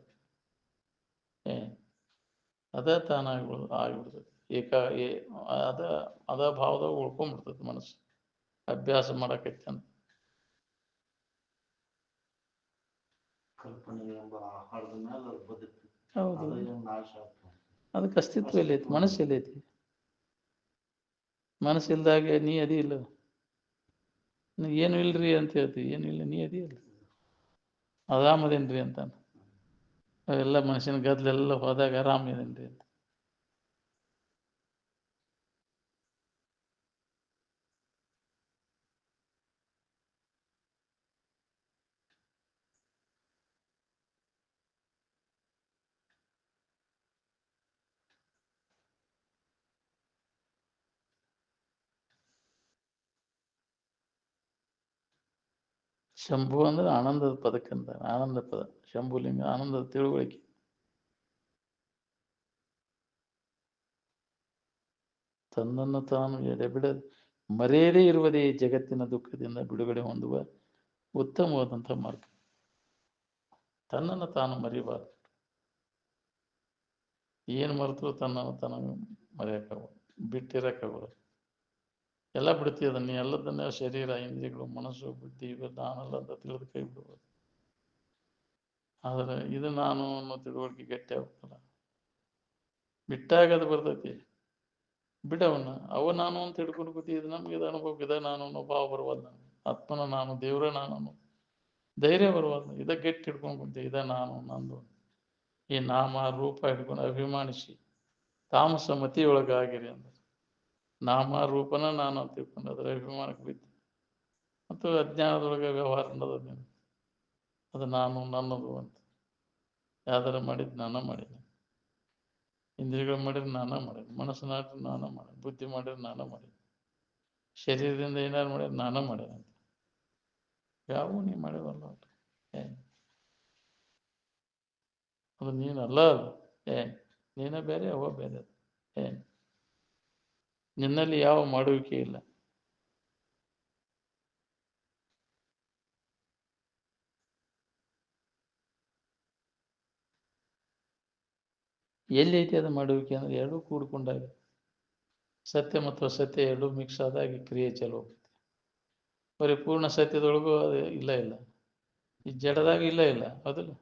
ಅದೇ ತಾನಾಗಿ ಆಗಿಬಿಡ್ತದೆ. ಅದ ಭಾವದಾಗ ಉಳ್ಕೊಂಡ್ಬಿಡ್ತದೆ ಮನಸ್ಸು. ಅಭ್ಯಾಸ ಮಾಡಕೈತೆ ಅಂತ. ಹೌದು, ಅದಕ್ಕೆ ಅಸ್ತಿತ್ವ ಎಲ್ಲೈತಿ, ಮನಸ್ಸು ಎಲ್ಲೈತಿ. ಮನಸ್ಸು ಇಲ್ದಾಗೆ ನೀ ಅದಿ ಇಲ್ಲ. ಏನು ಇಲ್ರಿ ಅಂತ ಹೇಳ್ತೀವಿ, ಏನು ಇಲ್ಲ, ನೀ ಅದಿ ಇಲ್ಲ. ಆರಾಮದೇನ್ರಿ ಅಂತ. ಅವೆಲ್ಲ ಮನುಷ್ಯನ ಗದ್ಲೆಲ್ಲ ಹೋದಾಗ ಆರಾಮದೇನ್ರಿ ಅಂತ. ಶಂಭು ಅಂದ್ರೆ ಆನಂದದ ಪದಕ್ಕಂತ. ಆನಂದ ಪದ ಶಂಭುಲಿಂಗ, ಆನಂದದ ತಿಳುವಳಿಕೆ. ತನ್ನನ್ನು ತಾನು ಎಡೆಬಿಡ ಮರೆಯದೇ ಇರುವುದೇ ಜಗತ್ತಿನ ದುಃಖದಿಂದ ಬಿಡುಗಡೆ ಹೊಂದುವ ಉತ್ತಮವಾದಂಥ ಮಾರ್ಗ. ತನ್ನನ್ನು ತಾನು ಮರಿಬಾರ್ದು. ಏನು ಮರೆತರೂ ತನ್ನನ್ನು ತಾನು ಮರೆಯೋಕ್ಕಾಗೋದು, ಬಿಟ್ಟಿರೋಕ್ಕಾಗೋದು. ಎಲ್ಲ ಬಿಡ್ತೀವಿ ಅದನ್ನ, ಎಲ್ಲದನ್ನ ಶರೀರ, ಇಂದ್ರಿಯಗಳು, ಮನಸ್ಸು, ಬುದ್ಧಿ ಇವೆಲ್ಲ ನಾನಲ್ಲ ಅಂತ ತಿಳಿದು ಕೈ ಬಿಡ್ಬೋದು. ಆದರೆ ಇದು ನಾನು ಅನ್ನೋ ತಿಳುವಳಿಕೆ ಗಟ್ಟಿ ಆಗ್ಬೇಕಲ್ಲ. ಬಿಟ್ಟಾಗ ಅದು ಬರ್ತೈತಿ. ಬಿಡವನ್ನ ಅವ ನಾನು ಅಂತ ಹಿಡ್ಕೊಂಡು ಕೂತಿದ್ದು ನಮ್ಗೆ ಇದು ಅನುಭವ ಇದೆ. ನಾನು ಅನ್ನೋ ಭಾವ ಬರುವಲ್ಲ. ಆತ್ಮನ ನಾನು, ದೇವರೇ ನಾನು ಅನ್ನೋ ಧೈರ್ಯ ಬರುವಲ್ಲ. ಇದ ಗಟ್ಟಿ ಹಿಡ್ಕೊಂಡು ಕುಂತೀವಿ, ಇದ ನಾನು ನಂದು. ಈ ನಾಮ ರೂಪ ಹಿಡ್ಕೊಂಡು ಅಭಿಮಾನಿಸಿ ತಾಮಸ ಮತಿಯೊಳಗಾಗಿರಿ ಅಂದ್ರೆ ನಾಮ ರೂಪನ ನಾನು ಅಂತ ತಿಳ್ಕೊಂಡು ಅದರ ಅಭಿಮಾನಕ್ಕೆ ಬಿದ್ದು ಮತ್ತು ಅಜ್ಞಾನದೊಳಗೆ ವ್ಯವಹಾರ ನಡೆದ. ಅದು ನಾನು ನನ್ನದು ಅಂತ. ಯಾವ್ದಾರ ಮಾಡಿದ್ದು ನಾನ ಮಾಡಿದ್ದೆ, ಇಂದ್ರಿಯಗಳು ಮಾಡಿದ್ರೆ ನಾನ ಮಾಡಿದ್ದೆ, ಮನಸ್ಸು ನಾಟಿದ್ರೆ ನಾನ ಮಾಡಿದೆ, ಬುದ್ಧಿ ಮಾಡಿದ್ರೆ ನಾನ ಮಾಡಿದ್ದೆ, ಶರೀರದಿಂದ ಏನಾರು ಮಾಡಿದ್ರೆ ನಾನ ಮಾಡಿದೆ ಅಂತ. ಯಾವ ನೀ ಮಾಡಿವಲ್ಲ ಅದು ನೀನಲ್ಲ. ಅದು ನೀನ ಬೇರೆ, ಅವ ಬೇರೆ. ನಿನ್ನಲ್ಲಿ ಯಾವ ಮಾಡುವಿಕೆ ಇಲ್ಲ. ಎಲ್ಲಿ ಐತಿ ಅದು ಮಾಡುವಿಕೆ ಅಂದ್ರೆ ಎರಡೂ ಕೂಡ್ಕೊಂಡಾಗ ಸತ್ಯ ಮತ್ತು ಅಸತ್ಯ ಎರಡೂ ಮಿಕ್ಸ್ ಆದಾಗಿ ಕ್ರಿಯೆ ಚಲೋ ಹೋಗ್ತೈತಿ. ಪರಿಪೂರ್ಣ ಸತ್ಯದೊಳಗೂ ಅದು ಇಲ್ಲ. ಈ ಜಡದಾಗ ಇಲ್ಲ ಅದಲ್ಲ.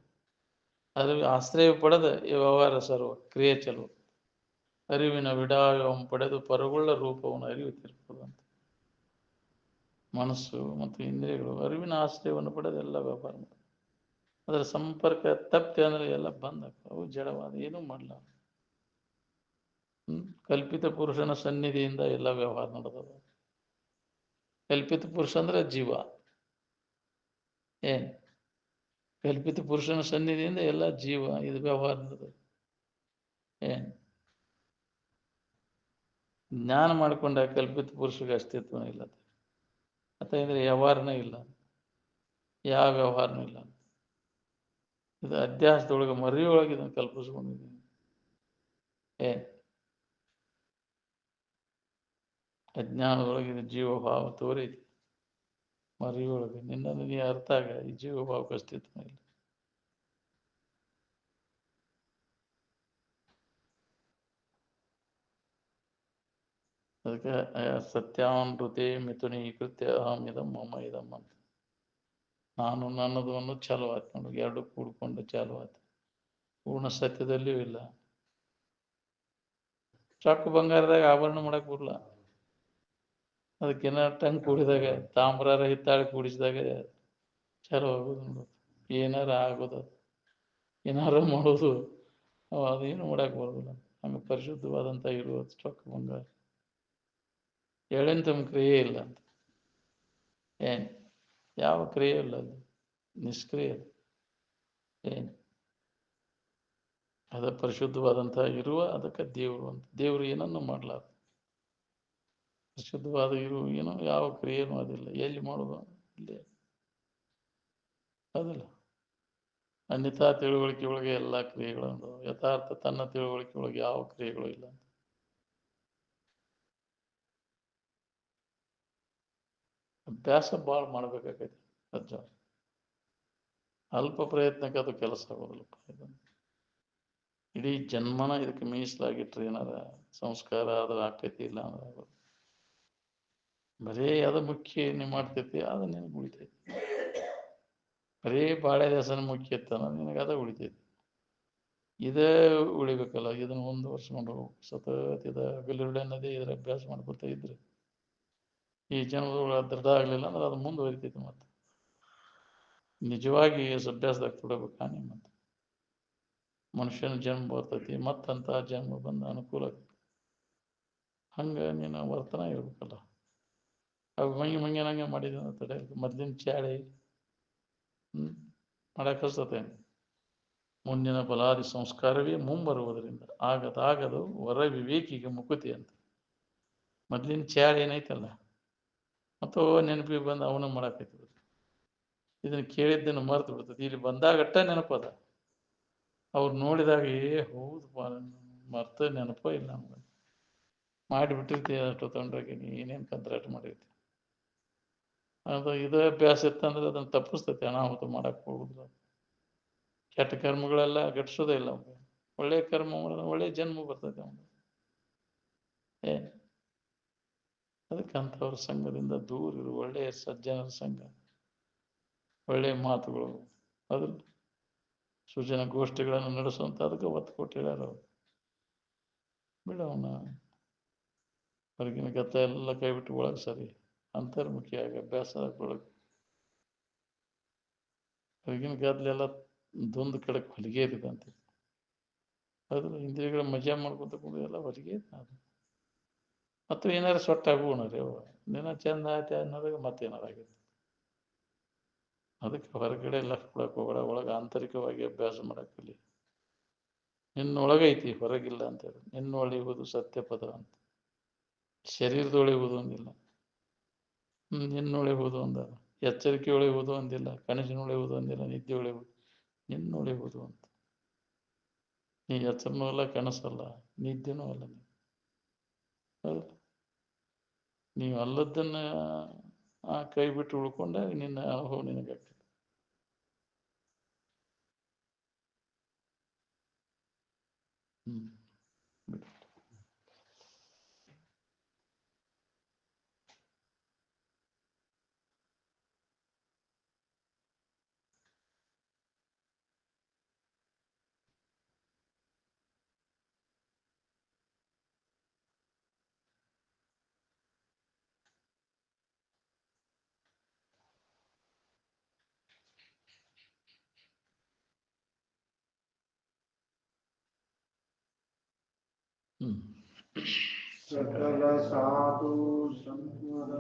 ಅದ್ರ ಆಶ್ರಯ ಪಡೆದ ಈ ವ್ಯವಹಾರ ಸರ್ವ ಕ್ರಿಯೆ ಚಲೋ. ಅರಿವಿನ ವಿಡಾಯವನ್ನು ಪಡೆದು ಪರಗುಳ್ಳ ರೂಪವನ್ನು ಅರಿಯುತ್ತಿರ್ಬೋದು ಅಂತ. ಮನಸ್ಸು ಮತ್ತು ಇಂದ್ರಿಯಗಳು ಅರಿವಿನ ಆಶ್ರಯವನ್ನು ಪಡೆದು ಎಲ್ಲ ವ್ಯವಹಾರ ಮಾಡಿ ಅದರ ಸಂಪರ್ಕ ತಪ್ಪಿ ಅಂದ್ರೆ ಎಲ್ಲ ಬಂದ್ ಆಗ್ತವೆ. ಅವು ಜಡವಾದ, ಏನೂ ಮಾಡಲ್ಲ. ಕಲ್ಪಿತ ಪುರುಷನ ಸನ್ನಿಧಿಯಿಂದ ಎಲ್ಲ ವ್ಯವಹಾರ ನಡೆದದ. ಕಲ್ಪಿತ ಪುರುಷ ಅಂದ್ರೆ ಜೀವ. ಕಲ್ಪಿತ ಪುರುಷನ ಸನ್ನಿಧಿಯಿಂದ ಎಲ್ಲ ಜೀವ ಇದು ವ್ಯವಹಾರ ನಡೆದದ. ಜ್ಞಾನ ಮಾಡಿಕೊಂಡ ಕಲ್ಪಿತ ಪುರುಷಗೆ ಅಸ್ತಿತ್ವ ಇಲ್ಲ. ಅಥವಾ ಅಂದ್ರೆ ವ್ಯವಹಾರನೇ ಇಲ್ಲ, ಯಾವ ವ್ಯವಹಾರನೂ ಇಲ್ಲ. ಇದು ಅಧ್ಯಾಸದೊಳಗೆ ಮರಿಯೊಳಗೆ ಇದನ್ನು ಕಲ್ಪಿಸ್ಕೊಂಡಿದ್ದೀನಿ. ಅಜ್ಞಾನದೊಳಗೆ ಇದು ಜೀವಭಾವ ತೋರೈತಿ. ಮರಿಯೊಳಗೆ ನಿನ್ನನ್ನು ನೀ ಅರ್ಥ ಆಗ ಈ ಜೀವಭಾವಕ್ಕೆ ಅಸ್ತಿತ್ವ ಇಲ್ಲ. ಅದಕ್ಕೆ ಸತ್ಯಾನೃತೆ ಮಿಥುನೀಕೃತ್ಯ ಅಹಂ ಇದಂ ಮಮ ಇದಂ ಅಂತ. ನಾನು ನನ್ನದು ಅನ್ನೋದು ಚಾಲು ಆಯ್ತು ನೋಡಿ. ಎರಡು ಕೂಡ್ಕೊಂಡು ಚಾಲು ಆಯ್ತು. ಪೂರ್ಣ ಸತ್ಯದಲ್ಲಿಯೂ ಇಲ್ಲ. ಚೊಕ್ಕ ಬಂಗಾರದಾಗ ಆಭರಣ ಮಾಡಕ್ ಬರಲ್ಲ. ಅದಕ್ಕೇನ ಟಂಗ್ ಕೂಡಿದಾಗ ತಾಮ್ರಾರ ಹಿತ್ತಾಳೆ ಕೂಡಿಸಿದಾಗ ಚಲೋ ಆಗೋದು ನೋಡೋದು, ಏನಾರ ಆಗೋದು, ಏನಾರ ಮಾಡೋದು, ಅದೇನು ಮಾಡಕ್ ಬರೋದಿಲ್ಲ. ಹಂಗೆ ಪರಿಶುದ್ಧವಾದಂಥ ಇರುವ ಚೊಕ್ಕ ಬಂಗಾರ ಎಳೆಂತಮ ಕ್ರಿಯೆ ಇಲ್ಲ ಅಂತ. ಏನು ಯಾವ ಕ್ರಿಯೆ ಇಲ್ಲ, ಅದು ನಿಷ್ಕ್ರಿಯ. ಏನು ಅದ ಪರಿಶುದ್ಧವಾದಂಥ ಇರುವ, ಅದಕ್ಕೆ ದೇವರು ಅಂತ. ದೇವರು ಏನನ್ನು ಮಾಡಲಾರ, ಪರಿಶುದ್ಧವಾದ ಇರುವ ಏನೋ ಯಾವ ಕ್ರಿಯೆನೂ ಅದಿಲ್ಲ. ಎಲ್ಲಿ ಮಾಡೋದು ಇಲ್ಲಿ ಅದಲ್ಲ. ಅನ್ಯಥಾ ತಿಳುವಳಿಕೆ ಒಳಗೆ ಎಲ್ಲ ಕ್ರಿಯೆಗಳು, ಯಥಾರ್ಥ ತನ್ನ ತಿಳುವಳಿಕೆ ಒಳಗೆ ಯಾವ ಕ್ರಿಯೆಗಳು ಇಲ್ಲ. ಅಭ್ಯಾಸ ಭಾಳ ಮಾಡ್ಬೇಕಾಗೈತಿ ಅಜ್ಜ. ಅಲ್ಪ ಪ್ರಯತ್ನಕ್ಕೆ ಅದು ಕೆಲಸ ಆಗೋದಿಲ್ಲಪ್ಪ. ಇದನ್ನು ಇಡೀ ಜನ್ಮನ ಇದಕ್ಕೆ ಮೀಸಲಾಗಿಟ್ರೆ ಏನಾರ ಸಂಸ್ಕಾರ ಅದ್ರ ಆಕೈತಿ ಇಲ್ಲ ಅಂದ್ರೆ ಆಗೋದು. ಬರೇ ಅದು ಮುಖ್ಯ ನೀವು ಮಾಡ್ತೈತಿ, ಅದು ನಿನಗೆ ಉಳಿತೈತಿ. ಬರೇ ಬಾಳೆ ದಸನ ಮುಖ್ಯ ಇತ್ತು ಅನ್ನೋದು ನಿನಗೆ ಅದ ಉಳಿತೈತಿ. ಇದೇ ಉಳಿಬೇಕಲ್ಲ, ಇದನ್ನ ಮುಂದುವರ್ಸ್ಕೊಂಡು ಹೋಗ್ಬೇಕು. ಸತತ ಇದ ಹಗಲಿರುಳು ಅನ್ನೋದೇ ಇದ್ರ ಅಭ್ಯಾಸ ಮಾಡ್ಕೊತಾ ಇದ್ರೆ ಈ ಜನ್ಮದೊಳಗೆ ದೃಢ ಆಗ್ಲಿಲ್ಲ ಅಂದ್ರೆ ಅದು ಮುಂದುವರಿತೈತಿ. ಮತ್ತೆ ನಿಜವಾಗಿ ಅಭ್ಯಾಸದಾಗ ಕೊಡಬೇಕು. ಮತ್ತೆ ಮನುಷ್ಯನ ಜನ್ಮ ಬರ್ತೈತಿ, ಮತ್ತಂತ ಜನ್ಮ ಬಂದ ಅನುಕೂಲ. ಹಂಗ ನೀನು ವರ್ತನ ಇರ್ಬೇಕಲ್ಲ. ಅವು ಮಂಗೆ ಮಾಡಿದ ತಡೆ ಮೊದ್ಲಿನ ಚಾಳಿ ಮಾಡಕ್ ಕಲ್ಸತೇನೆ. ಮುಂದಿನ ಬಲಾದಿ ಸಂಸ್ಕಾರವೇ ಮುಂಬರುವುದರಿಂದ ಆಗದು ವರ ವಿವೇಕಿಗೆ ಮುಕುತಿ ಅಂತ. ಮೊದ್ಲಿನ ಚಾಳಿ ಏನೈತಲ್ಲ, ಮತ್ತು ನೆನಪಿಗೆ ಬಂದು ಅವನ ಮಾಡಾಕೈತಿ. ಇದನ್ನ ಕೇಳಿದ್ದನ್ನು ಮರ್ತು ಬಿಡ್ತದೆ. ಇಲ್ಲಿ ಬಂದಾಗಟ್ಟ ನೆನಪದ, ಅವ್ರು ನೋಡಿದಾಗ ಹೌದಪ್ಪ ಮರ್ತ ನೆನಪ ಇಲ್ಲ ನಮ್ಗೆ. ಮಾಡಿಬಿಟ್ಟಿರ್ತೀವಿ ಅಷ್ಟು ತೊಂಡ್ರಾಗಿ ಏನೇನು ಕಂತ್ರಾಟ ಮಾಡಿರ್ತೀವಿ. ಅದು ಇದು ಅಭ್ಯಾಸ ಇತ್ತಂದ್ರೆ ಅದನ್ನು ತಪ್ಪಿಸ್ತೈತಿ. ಅನಾಹುತ ಮಾಡಕ್ಕೆ ಹೋಗುದಿಲ್ಲ. ಕೆಟ್ಟ ಕರ್ಮಗಳೆಲ್ಲ ಗಟ್ಟಿಸೋದೇ ಇಲ್ಲ ಅವ್ಗೆ. ಒಳ್ಳೆಯ ಕರ್ಮ ಮಾಡಿದ್ರೆ ಒಳ್ಳೆಯ ಜನ್ಮ ಬರ್ತೈತೆ ಅವ್ನು. ಅದಕ್ಕಂಥವ್ರ ಸಂಘದಿಂದ ದೂರ ಇರು. ಒಳ್ಳೆಯ ಸಜ್ಜನರ ಸಂಘ, ಒಳ್ಳೆಯ ಮಾತುಗಳು, ಅದ್ರ ಸೂಚನಾ ಗೋಷ್ಠಿಗಳನ್ನು ನಡೆಸುವಂತ ಅದಕ್ಕೆ ಒತ್ತು ಕೊಟ್ಟು ಹೇಳ್ಯಾರ. ಬಿಡ ಅವನ ಹೊರಗಿನ ಗತ್ತ ಎಲ್ಲ ಕೈ ಬಿಟ್ಟು ಒಳಗೆ ಸರಿ ಅಂತರ್ಮುಖಿಯಾಗಿ ಅಭ್ಯಾಸದೊಳಗೆ. ಹೊರಗಿನ ಗದ್ದಲೆಲ್ಲ ದೊಂದು ಕಡೆಗೆ ಹೊಲಿಗೆ ಇರಿದಂತೆ. ಅದ್ರ ಇಂದ್ರಿಯಗಳ ಮಜಾ ಮಾಡ್ಕೊತ ಕೂಡ ಎಲ್ಲ ಹೊಲಿಗೆ ಅದು. ಮತ್ತು ಏನಾರು ಸೊಟ್ಟಾಗೋಣ ರೀ ಅವ ದಿನ ಚಂದ ಆಯ್ತು ಅನ್ನೋದಾಗ ಮತ್ತೇನಾರು ಆಗೈತೆ. ಅದಕ್ಕೆ ಹೊರಗಡೆ ಲಫ್ ಕೊಡಕ್ಕೆ ಹೋಗಬೇಡ. ಒಳಗೆ ಆಂತರಿಕವಾಗಿ ಅಭ್ಯಾಸ ಮಾಡಕ್ಕಲ್ಲಿ. ನಿನ್ನೊಳಗೈತಿ, ಹೊರಗಿಲ್ಲ ಅಂತೇಳಿ. ನಿನ್ನೊಳೆಯುವುದು ಸತ್ಯಪದ ಅಂತ. ಶರೀರದೊಳೆಯುವುದು ಒಂದಿಲ್ಲ, ನಿನ್ನೊಳೆಯುವುದು ಒಂದ. ಎಚ್ಚರಿಕೆ ಒಳೆಯುವುದು ಒಂದಿಲ್ಲ, ಕನಸಿನೊಳೆಯುವುದು ಒಂದಿಲ್ಲ, ನಿದ್ದೆ ಒಳೆಯುವುದು. ನಿನ್ನೊಳೆಯುವುದು ಅಂತ. ನೀ ಎಚ್ಚರನೂ ಅಲ್ಲ, ಕನಸಲ್ಲ, ನಿದ್ದೆನೂ ಅಲ್ಲ. ನೀವು ಅಲ್ಲದನ್ನ ಕೈ ಬಿಟ್ಟು ಉಳ್ಕೊಂಡಾಗ ನಿನ್ನ ಅನುಭವ ನಿನಗಾಗ್ತದೆ. ಬಿಟ್ಟು ಸಕಲ ಸಾಧು ಸಂತರ